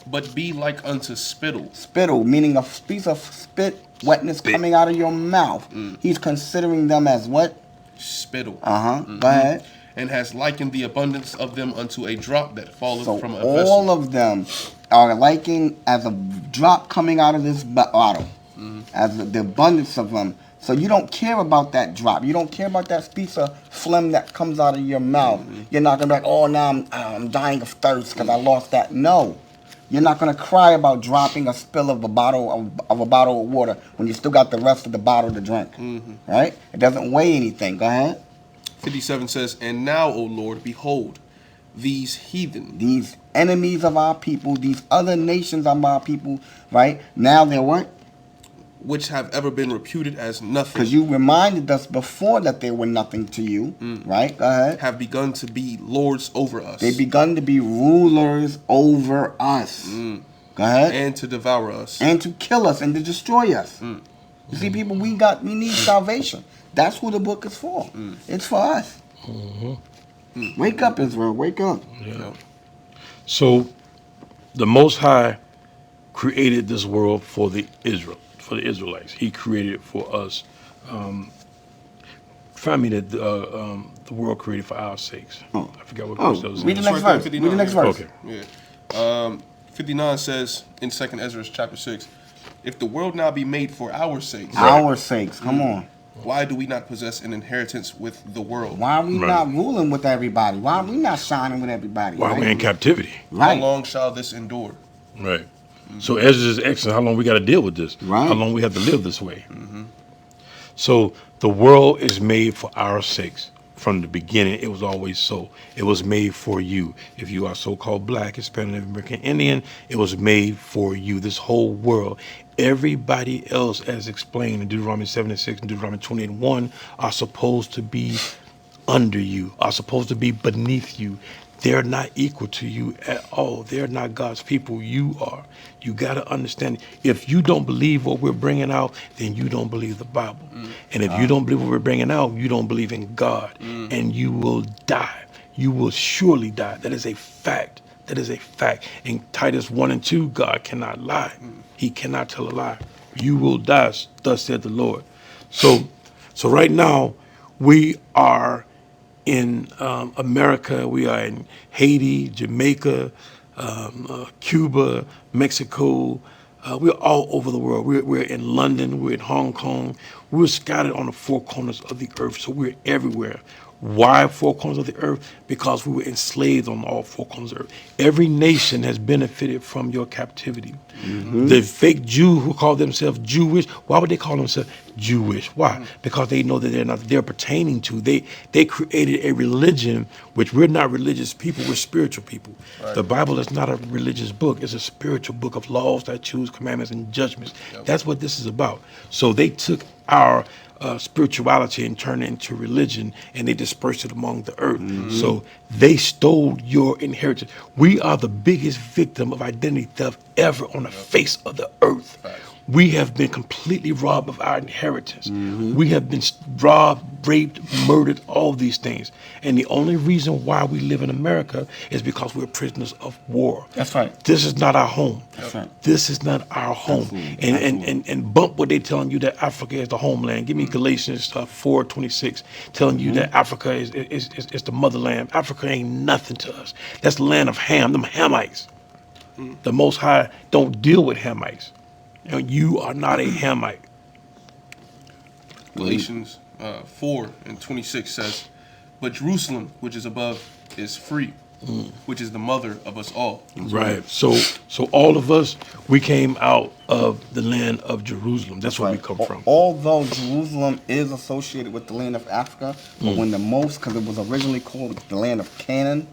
But be like unto spittle. Spittle, meaning a piece of spit, wetness coming out of your mouth. He's considering them as what? Spittle. Go ahead. And has likened the abundance of them unto a drop that falleth So from a all vessel. of them are likened as a drop coming out of this bottle, as the abundance of them. So you don't care about that drop. You don't care about that piece of phlegm that comes out of your mouth. You're not gonna be like, oh, now I'm dying of thirst because I lost that. No, you're not gonna cry about dropping a spill of a bottle of water when you still got the rest of the bottle to drink. Right? It doesn't weigh anything. Go ahead. 57 says, and now, O Lord, behold, these heathen, These enemies of our people, these other nations of our people, right? Now they're what? which have ever been reputed as nothing, Because you reminded us before that they were nothing to you, right? Go ahead. have begun to be lords over us, They begun to be rulers over us. Go ahead. and to devour us. And to kill us and to destroy us. You see, people, we need salvation. That's who the book is for. It's for us. Wake up, Israel. Wake up. Yeah. So the Most High created this world for the Israelites. He created it for us. Find me that the world created for our sakes. I forgot what verse that was. Read the in. next It's right there, verse. Read 59, the next yeah. verse. Okay. Yeah. 59 says in 2nd Ezra chapter 6, if the world now be made for our sakes, Our sakes. Come on. why do we not possess an inheritance with the world? Why are we Right. not ruling with everybody? Why are we not shining with everybody? Why right? we're in captivity. Right. How long shall this endure? Right. So Ezra is excellent. How long we got to deal with this? Right. How long we have to live this way? So the world is made for our sakes. From the beginning, it was always so. It was made for you. If you are so-called black, Hispanic, American, Indian, it was made for you. This whole world. Everybody else, as explained in Deuteronomy 7:6 and Deuteronomy 28:1, are supposed to be under you, are supposed to be beneath you. They're not equal to you at all. They're not God's people. You are. You got to understand. If you don't believe what we're bringing out, then you don't believe the Bible. And if you don't believe what we're bringing out, you don't believe in God. And you will die. You will surely die. That is a fact. That is a fact. In Titus 1:2, God cannot lie. He cannot tell a lie. You will die, thus said the Lord. So right now, we are in America, we are in Haiti, Jamaica, Cuba, Mexico. We're all over the world. We're in London, we're in Hong Kong. We're scattered on the four corners of the earth, so we're everywhere. Why four corners of the earth? Because we were enslaved on all four corners of the earth. Every nation has benefited from your captivity. The fake Jew who call themselves Jewish, why would they call themselves Jewish? Why? Because they know that they're pertaining to. They created a religion, which we're not religious people, we're spiritual people. Right. The Bible is not a religious book, it's a spiritual book of laws, statutes, commandments, and judgments. That's what this is about. So they took our spirituality and turned it into religion, and they dispersed it among the earth. So they stole your inheritance. We are the biggest victim of identity theft ever on the face of the earth. We have been completely robbed of our inheritance. We have been robbed, raped, murdered, all these things. And the only reason why we live in America is because we're prisoners of war. That's right. This is not our home. That's right. This is not our home. And bump what they telling you that Africa is the homeland. Give me Galatians 4:26, telling you that Africa is the motherland. Africa ain't nothing to us. That's the land of Ham, them Hamites. The Most High don't deal with Hamites. You are not a Hamite. Galatians 4:26 says, but Jerusalem, which is above, is free, which is the mother of us all. Right. So all of us, we came out of the land of Jerusalem. That's where we Right. come from. Although Jerusalem is associated with the land of Africa, but when the most, because it was originally called the land of Canaan,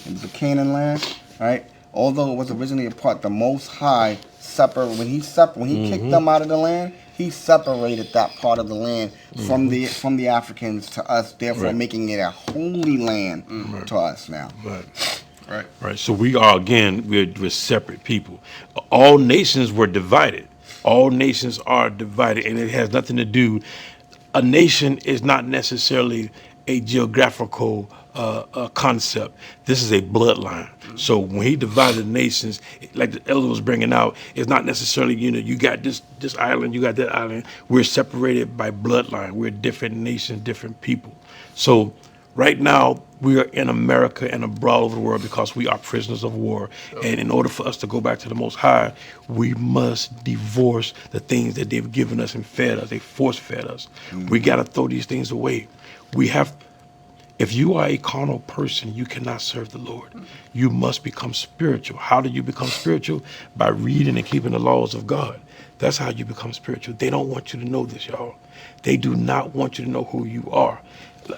it was a Canaan land, right? Although it was originally a part, the Most High when he kicked them out of the land, he separated that part of the land from the Africans to us, therefore Right. making it a holy land to us now. Right. Right. Right. So we are, again, we're separate people. All nations were divided. All nations are divided, and it has nothing to do. A nation is not necessarily a geographical concept. This is a bloodline. So when he divided the nations, like the elder was bringing out, it's not necessarily, you got this island, you got that island. We're separated by bloodline. We're different nations, different people. So right now, we are in America and abroad all over the world because we are prisoners of war. And in order for us to go back to the Most High, we must divorce the things that they've given us and fed us. They force-fed us. We got to throw these things away. If you are a carnal person, you cannot serve the Lord. You must become spiritual. How do you become spiritual? By reading and keeping the laws of God. That's how you become spiritual. They don't want you to know this, y'all. They do not want you to know who you are.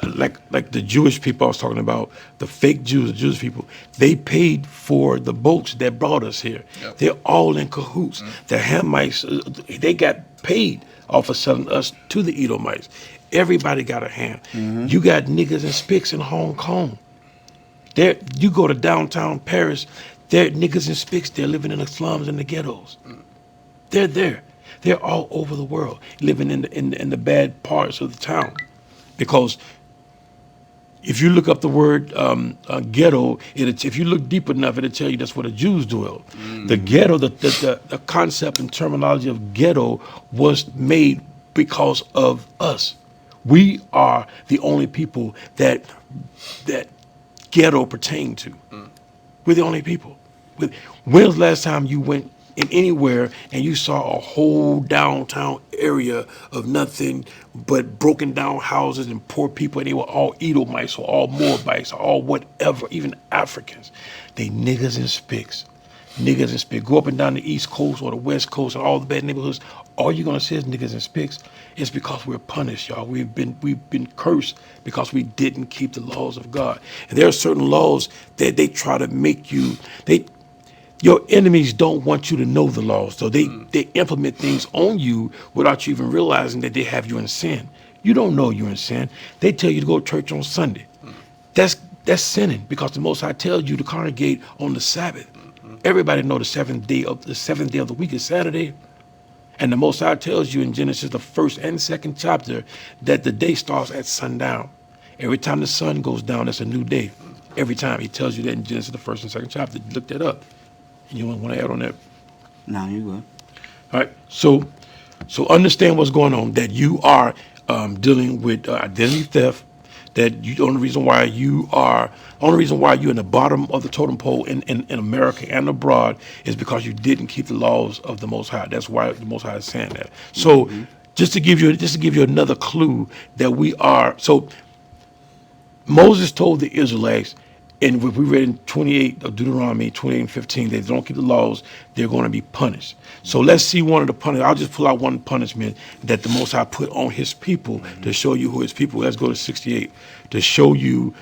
Like the Jewish people I was talking about, the fake Jews, the Jewish people, they paid for the boats that brought us here. Yep. They're all in cahoots. The Hamites, they got paid off of selling us to the Edomites. Everybody got a hand. You got niggas and spics in Hong Kong. You go to downtown Paris, there niggas and spics, they're living in the slums and the ghettos. They're there. They're all over the world, living in the bad parts of the town. Because if you look up the word ghetto, if you look deep enough, it'll tell you that's where the Jews dwell. The ghetto, the concept and terminology of ghetto was made because of us. We are the only people that ghetto pertained to. We're the only people. When was the last time you went in anywhere and you saw a whole downtown area of nothing but broken down houses and poor people, and they were all Edomites or all Moabites or all whatever, even Africans? They niggas and spics. Niggas and spics. Go up and down the East Coast or the West Coast and all the bad neighborhoods. All you're gonna see is niggas and spics. It's because we're punished, y'all. We've been cursed because we didn't keep the laws of God. And there are certain laws that they try to make you. Your enemies don't want you to know the laws, so they implement things on you without you even realizing that they have you in sin. You don't know you're in sin. They tell you to go to church on Sunday. That's sinning, because the Most High tells you to congregate on the Sabbath. Everybody know the seventh day of the week is Saturday. And the Most High tells you in Genesis, the 1st and 2nd chapter, that the day starts at sundown. Every time the sun goes down, that's a new day. Every time. He tells you that in Genesis, the 1st and 2nd chapter. Look that up. You want to add on that? No, you good. All right. So understand what's going on, that you are dealing with identity theft, that the only reason why you're in the bottom of the totem pole in America and abroad is because you didn't keep the laws of the Most High. That's why the Most High is saying that. So just to give you another clue that we are. So Moses told the Israelites, and if we read in 28 of Deuteronomy 28:15, they don't keep the laws, they're going to be punished. So let's see one of the punishments. I'll just pull out one punishment that the Most High put on his people to show you who his people. Let's go to 68 to show you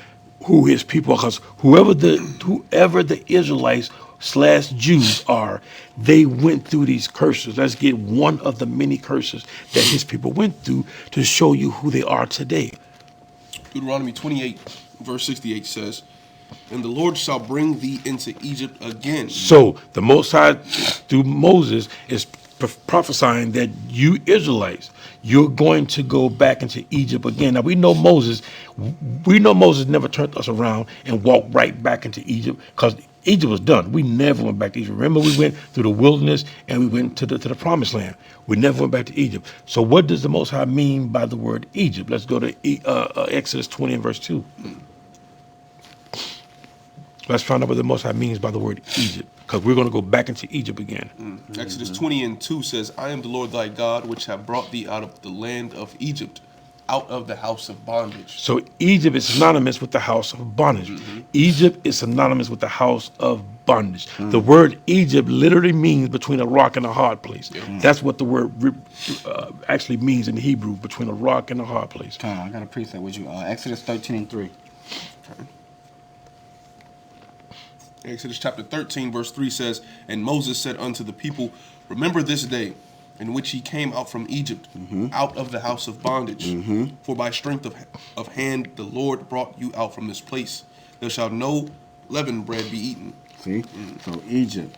who his people are. Because whoever the Israelites / Jews are, they went through these curses. Let's get one of the many curses that his people went through to show you who they are today. Deuteronomy 28, verse 68 says, "And the Lord shall bring thee into Egypt again." So the Most High, through Moses, is prophesying that you Israelites, you're going to go back into Egypt again. Now we know Moses never turned us around and walked right back into Egypt, because Egypt was done. We never went back to Egypt. Remember, we went through the wilderness and we went to the promised land. We never went back to Egypt. So what does the Most High mean by the word Egypt? Let's go to Exodus 20 and verse 2. Let's find out what the Most High means by the word Egypt, because we're going to go back into Egypt again. Exodus 20 and 2 says, "I am the Lord thy God, which have brought thee out of the land of Egypt, out of the house of bondage. So Egypt is synonymous with the house of bondage. Egypt is synonymous with the house of bondage. The word Egypt literally means between a rock and a hard place. That's what the word actually means in Hebrew, between a rock and a hard place. Tom, I got a precept with you. Exodus 13:3. Exodus chapter 13, verse 3 says, And Moses said unto the people, Remember this day in which ye came out from Egypt, out of the house of bondage. For by strength of hand the Lord brought you out from this place. There shall no leavened bread be eaten. See? So Egypt,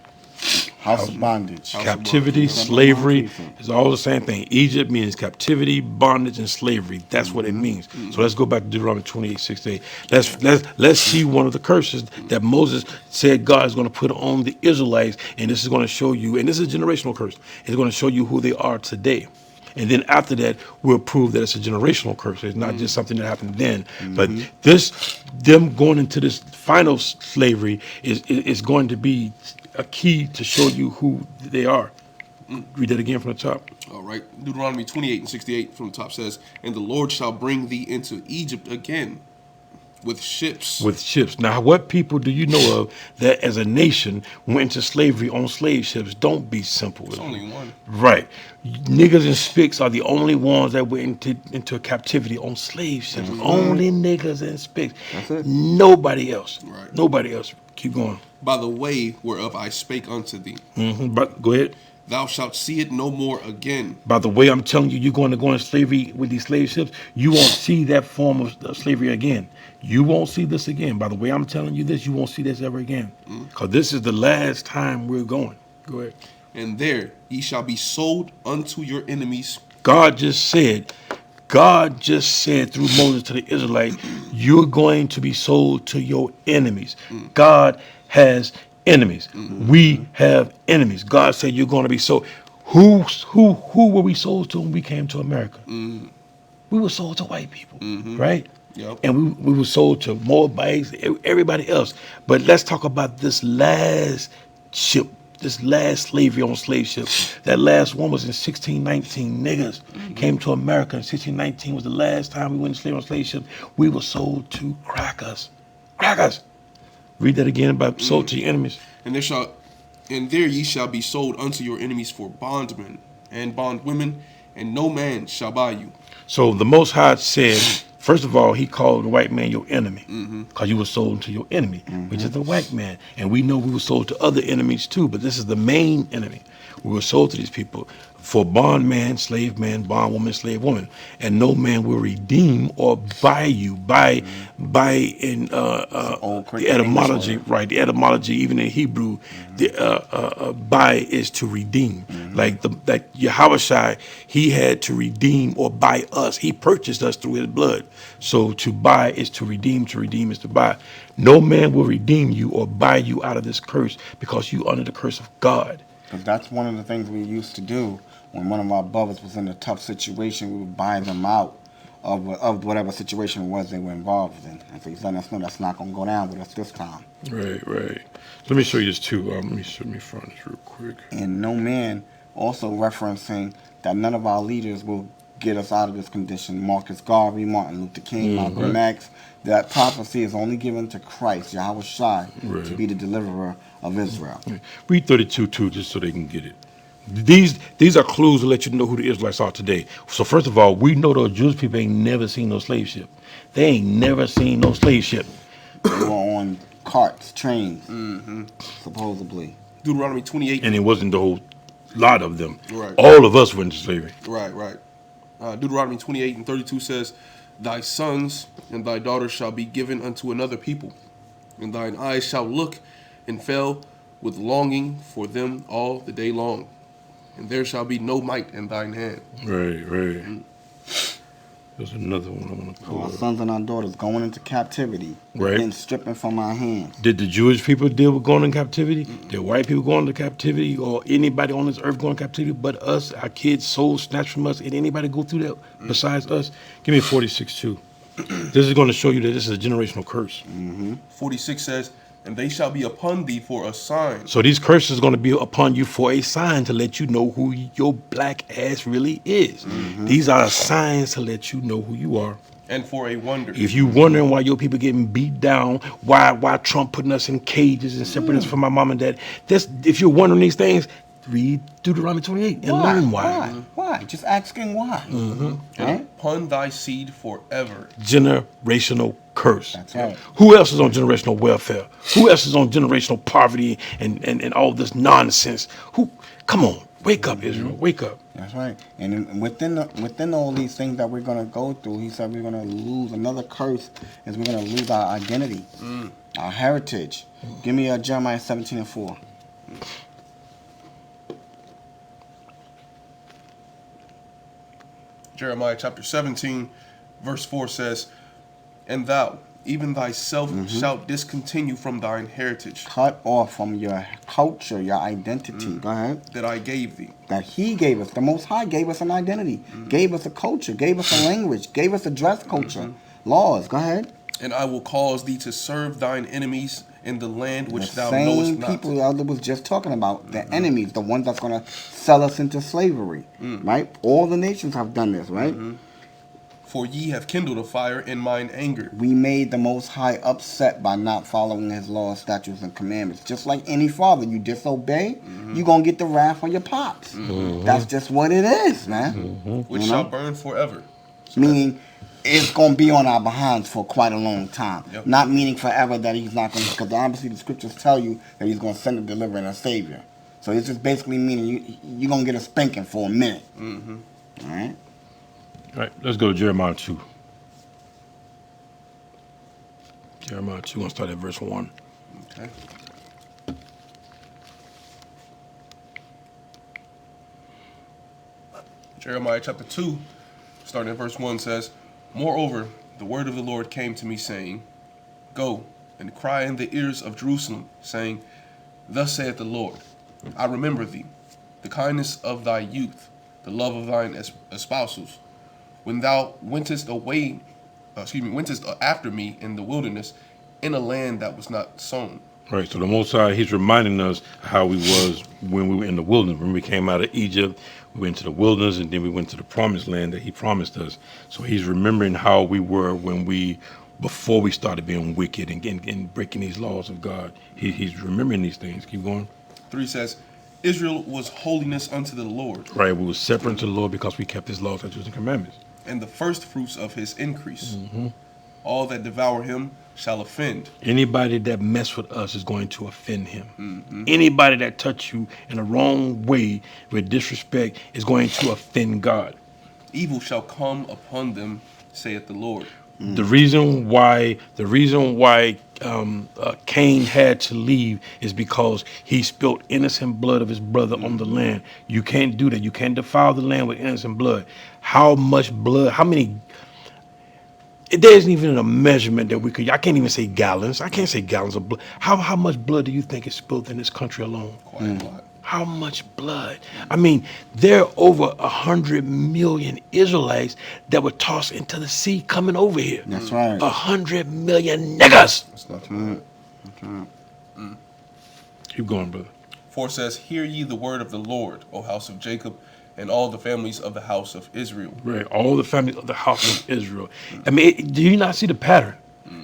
house of bondage. Captivity, slavery is all the same thing. Egypt means captivity, bondage, and slavery. That's what it means. So let's go back to Deuteronomy 28:6-8. Let's see one of the curses that Moses said God is going to put on the Israelites, and this is going to show you, and this is a generational curse. It's going to show you who they are today. And then after that, we'll prove that it's a generational curse. It's not just something that happened then. But them going into this final slavery is going to be a key to show you who they are. Read that again from the top. All right. Deuteronomy 28:68 from the top says, And the Lord shall bring thee into Egypt again with ships. With ships. Now, what people do you know of that as a nation went into slavery on slave ships? Don't be simple. There's only one. Right. Niggas and spics are the only ones that went into captivity on slave ships. Only niggas and spics. That's it. Nobody else. Right. Nobody else. Keep going. By the way whereof I spake unto thee, But go ahead. thou shalt see it no more again. By the way, I'm telling you, you're going to go into slavery with these slave ships. You won't see that form of slavery again. You won't see this again. By the way, I'm telling you this, you won't see this ever again. Because this is the last time we're going. Go ahead. And there ye shall be sold unto your enemies. God just said through Moses to the Israelites, you're going to be sold to your enemies. God has enemies. We have enemies. God said you're going to be sold. Who were we sold to when we came to America? We were sold to white people, right? Yep. And we were sold to Moabites, everybody else. But let's talk about this last ship, this last slavery on slave ship. That last one was in 1619. Niggas came to America in 1619 was the last time we went to slave on slave ship. We were sold to crackers. Crackers. Read that again about sold to your enemies. And there ye shall be sold unto your enemies for bondmen and bondwomen, and no man shall buy you. So the Most High said, first of all, he called the white man your enemy because you were sold to your enemy, which is the white man. And we know we were sold to other enemies too, but this is the main enemy. We were sold to these people for bondman, slave man, bondwoman, slave woman, and no man will redeem or buy you. Buy in the etymology, right? The etymology, even in Hebrew, the buy is to redeem. Like Yahushua, he had to redeem or buy us. He purchased us through his blood. So to buy is to redeem is to buy. No man will redeem you or buy you out of this curse because you under the curse of God. Because that's one of the things we used to do when one of our brothers was in a tough situation. We would buy them out of whatever situation it was they were involved in. And so he's letting us know that's not going to go down with us this time. Right. Let me show you this too. Let me find this real quick. And no man, also referencing that none of our leaders will get us out of this condition. Marcus Garvey, Martin Luther King, Malcolm X. That prophecy is only given to Christ, Yahushua, to be the deliverer of Israel. Read 32 too, just so they can get it. These are clues to let you know who the Israelites are today. So first of all, we know those Jewish people ain't never seen no slave ship. They ain't never seen no slave ship. They were on carts, trains, supposedly. Deuteronomy 28. And it wasn't the whole lot of them. Right. All of us went into slavery. Right. Deuteronomy 28:32 says, Thy sons and thy daughters shall be given unto another people, and thine eyes shall look and fail with longing for them all the day long, and there shall be no might in thine hand. Right. There's another one I want to pull Our up. sons and our daughters going into captivity, Right. and stripping from our hands. Did the Jewish people deal with going into captivity? Did white people go into captivity, or anybody on this earth go into captivity but us? Our kids' souls snatched from us. Did anybody go through that besides us? Give me 46 too. This is going to show you that this is a generational curse. 46 says, And they shall be upon thee for a sign, So these curses are going to be upon you for a sign to let you know who your black ass really is. These are signs to let you know who you are. and for a wonder. If you wondering why your people getting beat down, why Trump putting us in cages and separating us from my mom and dad, that's, if you're wondering these things, read Deuteronomy 28 and learn why. Why? Just asking why. And Right? upon thy seed forever. Generational curse. That's right. Who else is on generational welfare? Who else is on generational poverty and all this nonsense? Who? Come on, wake up, Israel, wake up. That's right. And within all these things that we're going to go through, he said we're going to lose. Another curse is we're going to lose our identity, our heritage. Give me Jeremiah 17:4. Jeremiah chapter 17, verse 4 says, And thou, even thyself, shalt discontinue from thine heritage Cut off from your culture, your identity. Go ahead. that I gave thee. That he gave us. The Most High gave us an identity, gave us a culture, gave us a language, gave us a dress culture, laws. Go ahead. And I will cause thee to serve thine enemies in the land which The thou knowest same not. people the elder was just talking about, the enemies, the ones that's going to sell us into slavery, right? All the nations have done this, right? For ye have kindled a fire in mine anger. We made the Most High upset by not following his laws, statutes, and commandments. Just like any father, you disobey, you're going to get the wrath of your pops. That's just what it is, man. Which You shall know? burn forever. Meaning, it's going to be on our behinds for quite a long time. Yep. Not meaning forever that he's not going to, because obviously the scriptures tell you that he's going to send a deliverer and a savior. So it's just basically meaning you're going to get a spanking for a minute. All right? All right, let's go to Jeremiah 2. Jeremiah 2, I'm going to start at verse 1. Okay. Jeremiah chapter 2, starting at verse 1 says, Moreover, the word of the Lord came to me, saying, Go and cry in the ears of Jerusalem, saying, Thus saith the Lord, I remember thee, the kindness of thy youth, the love of thine espousals, when thou wentest after me in the wilderness, in a land that was not sown. Right, so the Most High, he's reminding us how we was when we were in the wilderness. When we came out of Egypt, we went to the wilderness, and then we went to the promised land that he promised us. So he's remembering how we were before we started being wicked and breaking these laws of God. He's remembering these things. Keep going. 3 says, Israel was holiness unto the Lord, Right, we were separate to the Lord because we kept his laws, statutes, and commandments. and the first fruits of his increase. All that devour him shall offend. Anybody that mess with us is going to offend him. Anybody that touch you in a wrong way with disrespect is going to offend God. Evil shall come upon them, saith the Lord. The reason why Cain had to leave is because he spilt innocent blood of his brother on the land. You can't do that. You can't defile the land with innocent blood. How much blood? How many? There isn't even a measurement that we could. I can't even say gallons. I can't say gallons of blood. How much blood do you think is spilled in this country alone? Quite a lot. How much blood? I mean, there are over 100 million Israelites that were tossed into the sea coming over here. That's right. 100 million niggas. That's not too bad. Keep going, brother. 4 says, Hear ye the word of the Lord, O house of Jacob, and all the families of the house of Israel. Right, all the families of the house of Israel. I mean, do you not see the pattern?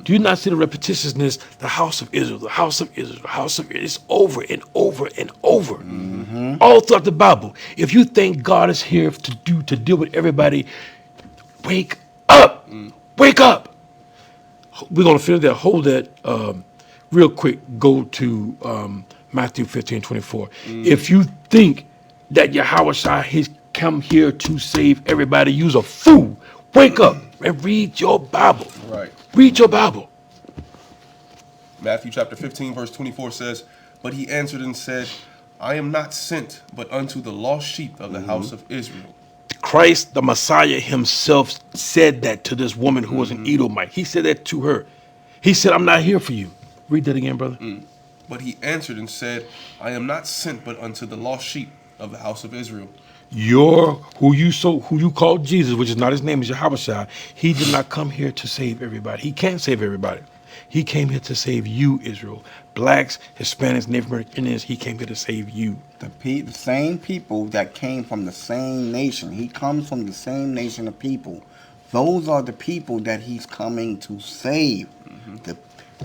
Do you not see the repetitiousness? The house of Israel, the house of Israel, the house of Israel. It's over and over and over. All throughout the Bible. If you think God is here to deal with everybody, wake up. Wake up. We're going to finish that. Hold that real quick. Go to Matthew 15:24. If you think that Yahweh he's come here to save everybody, you's a fool. Wake up and read your Bible. Right. Read your Bible. Matthew chapter 15, verse 24 says, But he answered and said, I am not sent, but unto the lost sheep of the house of Israel. Christ, the Messiah himself, said that to this woman who was an Edomite. He said that to her. He said, I'm not here for you. Read that again, brother. But he answered and said, I am not sent, but unto the lost sheep of the house of Israel. Who you call Jesus, which is not his name, is Yahweh. He did not come here to save everybody. He can't save everybody. He came here to save you, Israel. Blacks, Hispanics, Native Americans, he came here to save you. The same people that came from the same nation. He comes from the same nation of people. Those are the people that he's coming to save. The,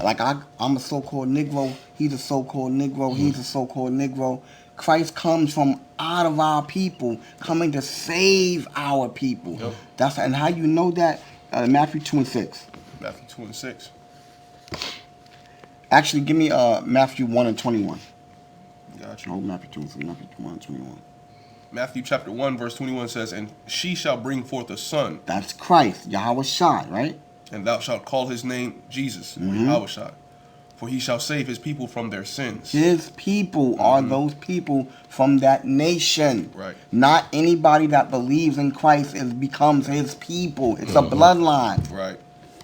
like I'm a so-called Negro. He's a so-called Negro. He's a so-called Negro. Christ comes from out of our people, coming to save our people. Yep. And how you know that? Matthew 2:6. Matthew 2:6. Actually, give me Matthew 1:21. Got you. Oh, Matthew 2:6. Matthew 1:21. Matthew chapter 1, verse 21 says, And she shall bring forth a son, That's Christ, Yahweh Shai, right? and thou shalt call his name Jesus, or Yahushua. For he shall save his people from their sins. His people are those people from that nation. Right. Not anybody that believes in Christ becomes his people. It's a bloodline. Right.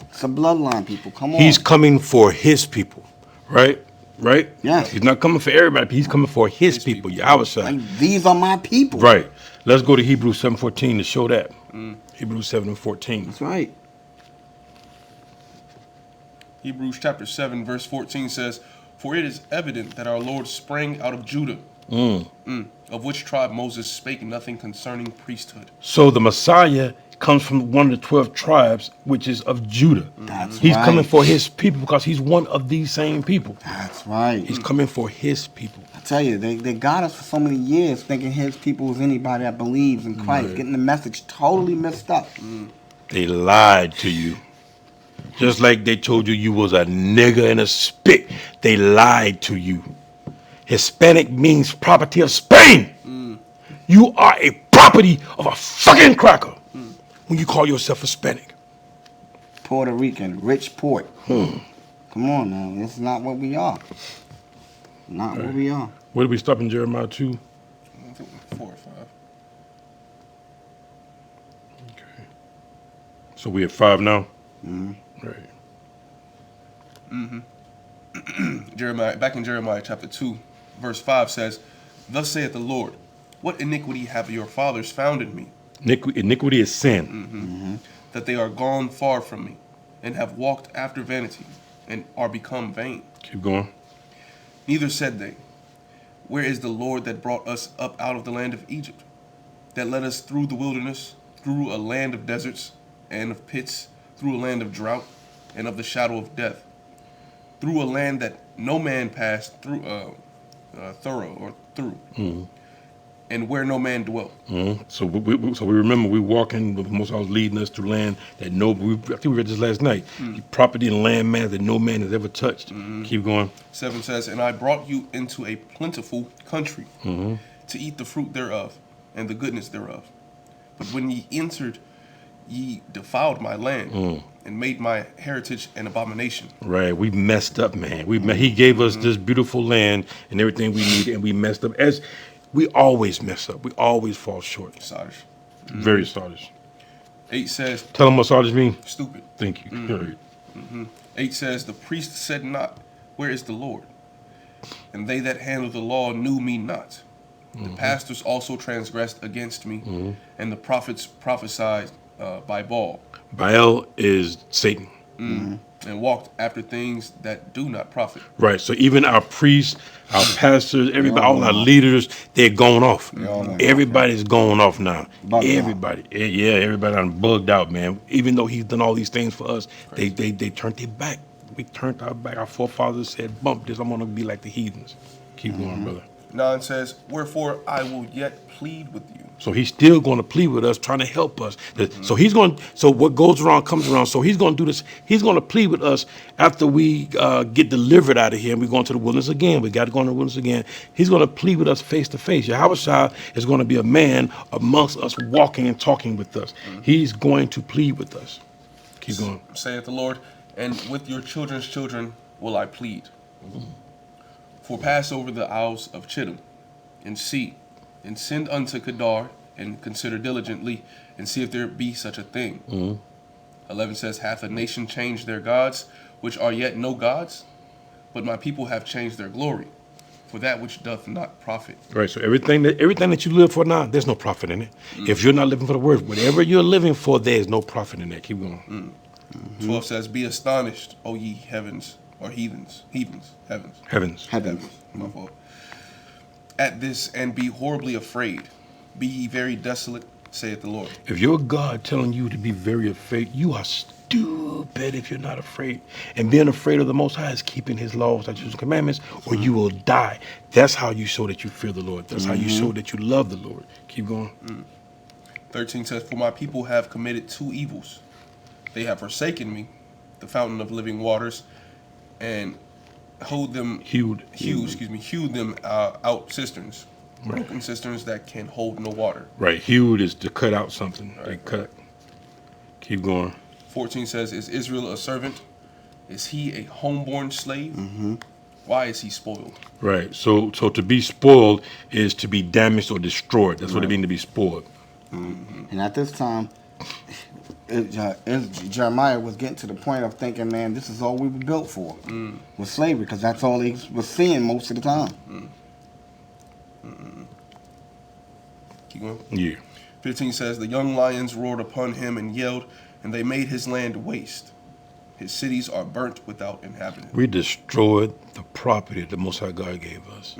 It's a bloodline, people. Come on. He's coming for his people, right? Right? Yeah. He's not coming for everybody. He's coming for his people. Yahweh Shai. Like, these are my people. Right. Let's go to Hebrews 7:14 to show that. Hebrews 7:14. That's right. Hebrews chapter 7, verse 14 says, For it is evident that our Lord sprang out of Judah, of which tribe Moses spake nothing concerning priesthood. So the Messiah comes from one of the 12 tribes, which is of Judah. That's He's right. coming for his people because he's one of these same people. That's right. He's coming for his people. I tell you, they got us for so many years thinking his people was anybody that believes in Christ, Right. getting the message totally messed up. They lied to you. Just like they told you you was a nigger and a spit. They lied to you. Hispanic means property of Spain. You are a property of a fucking cracker when you call yourself Hispanic. Puerto Rican, rich port. Come on now, this is not what we are. Not what we are. Where did we stop in Jeremiah 2? I think 4 or 5. Okay. So we at 5 now? Right. Jeremiah, back in Jeremiah chapter 2, verse 5 says, Thus saith the Lord, What iniquity have your fathers found in me, Iniquity is sin. that they are gone far from me, and have walked after vanity, and are become vain? Keep going. Neither said they, Where is the Lord that brought us up out of the land of Egypt, that led us through the wilderness, through a land of deserts and of pits, through a land of drought and of the shadow of death, through a land that no man passed through, and where no man dwelt. So we remember we walking. Most I was leading us through land that I think we read this last night. Property and land man that no man has ever touched. Keep going. 7 says, And I brought you into a plentiful country, to eat the fruit thereof, and the goodness thereof. But when ye entered, ye defiled my land, and made my heritage an abomination. Right, we messed up, man. He gave us this beautiful land and everything we need, and we messed up. As we always mess up, we always fall short. Sadish. Very sottish. 8 says, Tell them what sottish mean. Stupid. Thank you. Right. 8 says, The priest said not, Where is the Lord? And they that handle the law knew me not. The pastors also transgressed against me, and the prophets prophesied by Baal, Baal is Satan. and walked after things that do not profit. Right. So even our priests, our pastors, everybody, all our leaders, they're going off. Everybody's going off now. Everybody. Yeah, everybody done bugged out, man. Even though he's done all these things for us, they turned their back. We turned our back. Our forefathers said, bump this. I'm going to be like the heathens. Keep going, brother. 9 says, Wherefore I will yet plead with you. So he's still going to plead with us, trying to help us. So he's going. So what goes around comes around. So he's going to do this. He's going to plead with us after we get delivered out of here. And we're going to the wilderness again. We got to go in the wilderness again. He's going to plead with us face to face. Yahweh is going to be a man amongst us, walking and talking with us. He's going to plead with us. Keep going. Saith the Lord, and with your children's children will I plead. For pass over the isles of Chittim, and see, and send unto Kedar, and consider diligently, and see if there be such a thing. 11 says, Hath a nation changed their gods, which are yet no gods? But my people have changed their glory, for that which doth not profit. Right. So everything that you live for now, there's no profit in it. If you're not living for the word, whatever you're living for, there's no profit in that. Keep going. 12 says, "Be astonished, O ye heavens," or heathens, Heavens. Heavens. my fault, "at this, and be horribly afraid. Be ye very desolate, saith the Lord." If your God telling you to be very afraid, you are stupid if you're not afraid. And being afraid of the Most High is keeping His laws, statutes, and commandments, or you will die. That's how you show that you fear the Lord. That's how you show that you love the Lord. Keep going. 13 says, "For my people have committed two evils. They have forsaken me, the fountain of living waters, and hewed them out cisterns, broken cisterns that can hold no water." Right. Hewed is to cut out something. They cut. Keep going. 14 says, "Is Israel a servant? Is he a homeborn slave? Why is he spoiled?" Right. So to be spoiled is to be damaged or destroyed. That's what it means to be spoiled. And at this time, Jeremiah was getting to the point of thinking, man, this is all we were built for, was slavery, because that's all he was seeing most of the time. Keep going. Yeah. 15 says, "The young lions roared upon him and yelled, and they made his land waste. His cities are burnt without inhabitant." We destroyed the property the Most High God gave us.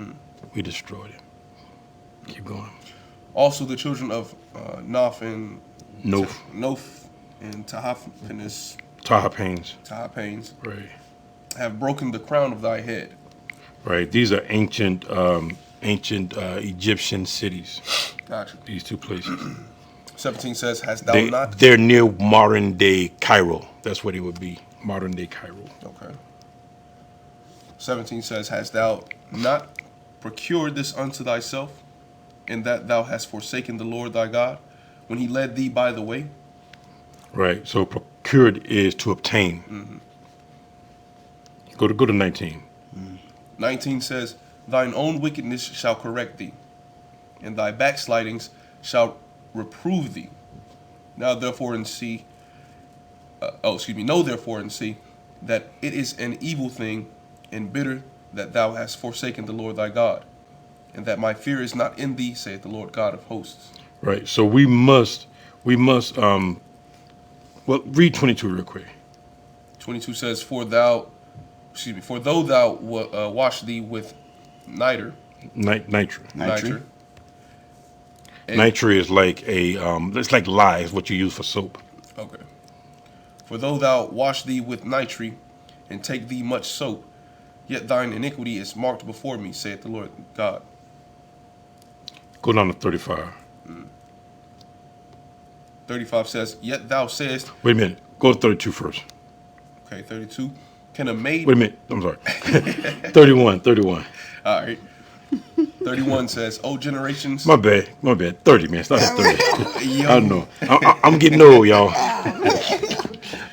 We destroyed it. Keep going. "Also the children of Noph and Noph. and Tahaphanes Tahapanes. Right. have broken the crown of thy head." Right. These are ancient Egyptian cities. Gotcha. These two places. 17 says, "Hast thou not..." They're near modern day Cairo. That's what it would be. Modern day Cairo. Okay. 17 says, "Hast thou not procured this unto thyself, in that thou hast forsaken the Lord thy God, when he led thee by the way?" Right. So procured is to obtain. Go to 19. 19 says, "Thine own wickedness shall correct thee, and thy backslidings shall reprove thee. Know therefore and see that it is an evil thing and bitter that thou hast forsaken the Lord thy God, and that my fear is not in thee, saith the Lord God of hosts." Right. So we must well, read 22 real quick. 22 says, "For though thou wash thee with niter." Nitra. Niter. And- Nitra is like it's like lye is what you use for soap. Okay. "For though thou wash thee with nitre, and take thee much soap, yet thine iniquity is marked before me, saith the Lord God." Go down to 35. 35 says, "Yet thou sayest..." Wait a minute. Go to 32 first. Okay, 32. "Can a maid..." Wait a minute. I'm sorry. 31. All right. 31 says, "O generations..." My bad. 30, man. Start at 30. Yo. I don't know. I'm getting old, y'all.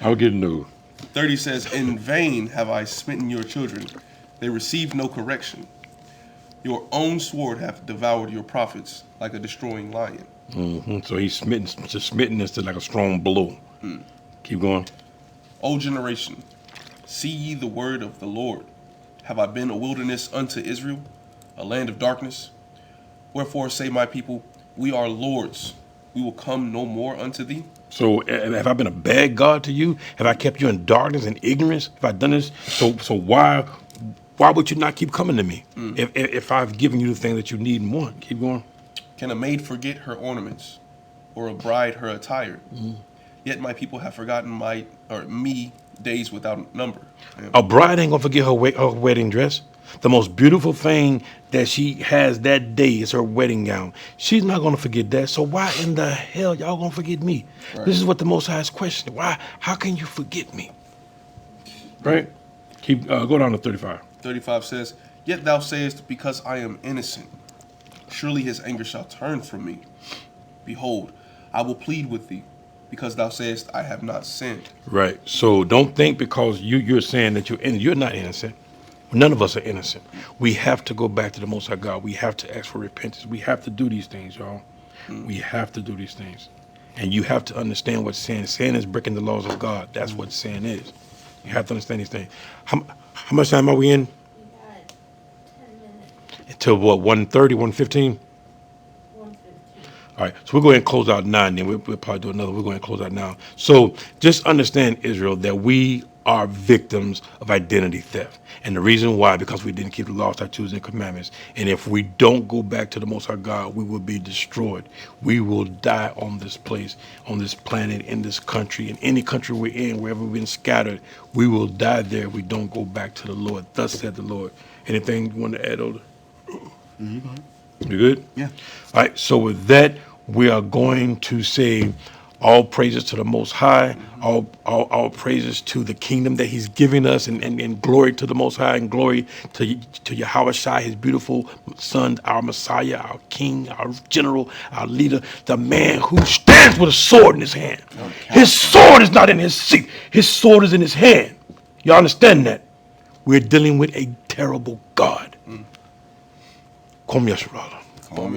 I'm getting old. 30 says, "In vain have I smitten your children. They receive no correction. Your own sword hath devoured your prophets like a destroying lion." So he's smitten is to like a strong blow. Keep going. "O generation, see ye the word of the Lord. Have I been a wilderness unto Israel, a land of darkness? Wherefore say my people, we are lords. We will come no more unto thee." So have I been a bad God to you? Have I kept you in darkness and ignorance? Have I done this? So why would you not keep coming to me if I've given you the thing that you need and want? Keep going. "Can a maid forget her ornaments, or a bride her attire? Yet my people have forgotten me days without number." A bride ain't gonna forget her wedding dress. The most beautiful thing that she has that day is her wedding gown. She's not gonna forget that. So why in the hell y'all gonna forget me? Right. This is what the Most High is questioning. Why? How can you forget me? Right. Keep go down to 35. 35 says, "Yet thou sayest, because I am innocent, surely his anger shall turn from me. Behold, I will plead with thee, because thou sayest, I have not sinned." Right. So don't think because you're saying that you're not innocent. None of us are innocent. We have to go back to the Most High God. We have to ask for repentance. We have to do these things, y'all. We have to do these things. And you have to understand what sin is. Sin is breaking the laws of God. That's what sin is. You have to understand these things. How much time are we in? We got 10 minutes, Until what, 1:30, 1:15? 1:15. All right, so we'll go ahead and close out 9, then we'll probably do another. We're going to close out now. So just understand, Israel, that we are victims of identity theft. And the reason why, because we didn't keep the laws, statutes, and commandments. And if we don't go back to the Most High God, we will be destroyed. We will die on this place, on this planet, in this country, in any country we're in, wherever we've been scattered. We will die there if we don't go back to the Lord. Thus said the Lord. Anything you want to add, Older? You good? Yeah. All right, so with that, we are going to say all praises to the Most High, all praises to the kingdom that He's giving us, and glory to the Most High, and glory to Yahweh Shai, His beautiful Son, our Messiah, our King, our General, our leader, the man who stands with a sword in his hand. His sword is not in his seat. His sword is in his hand. You understand that? We're dealing with a terrible God. Kom Yasharala. Come on,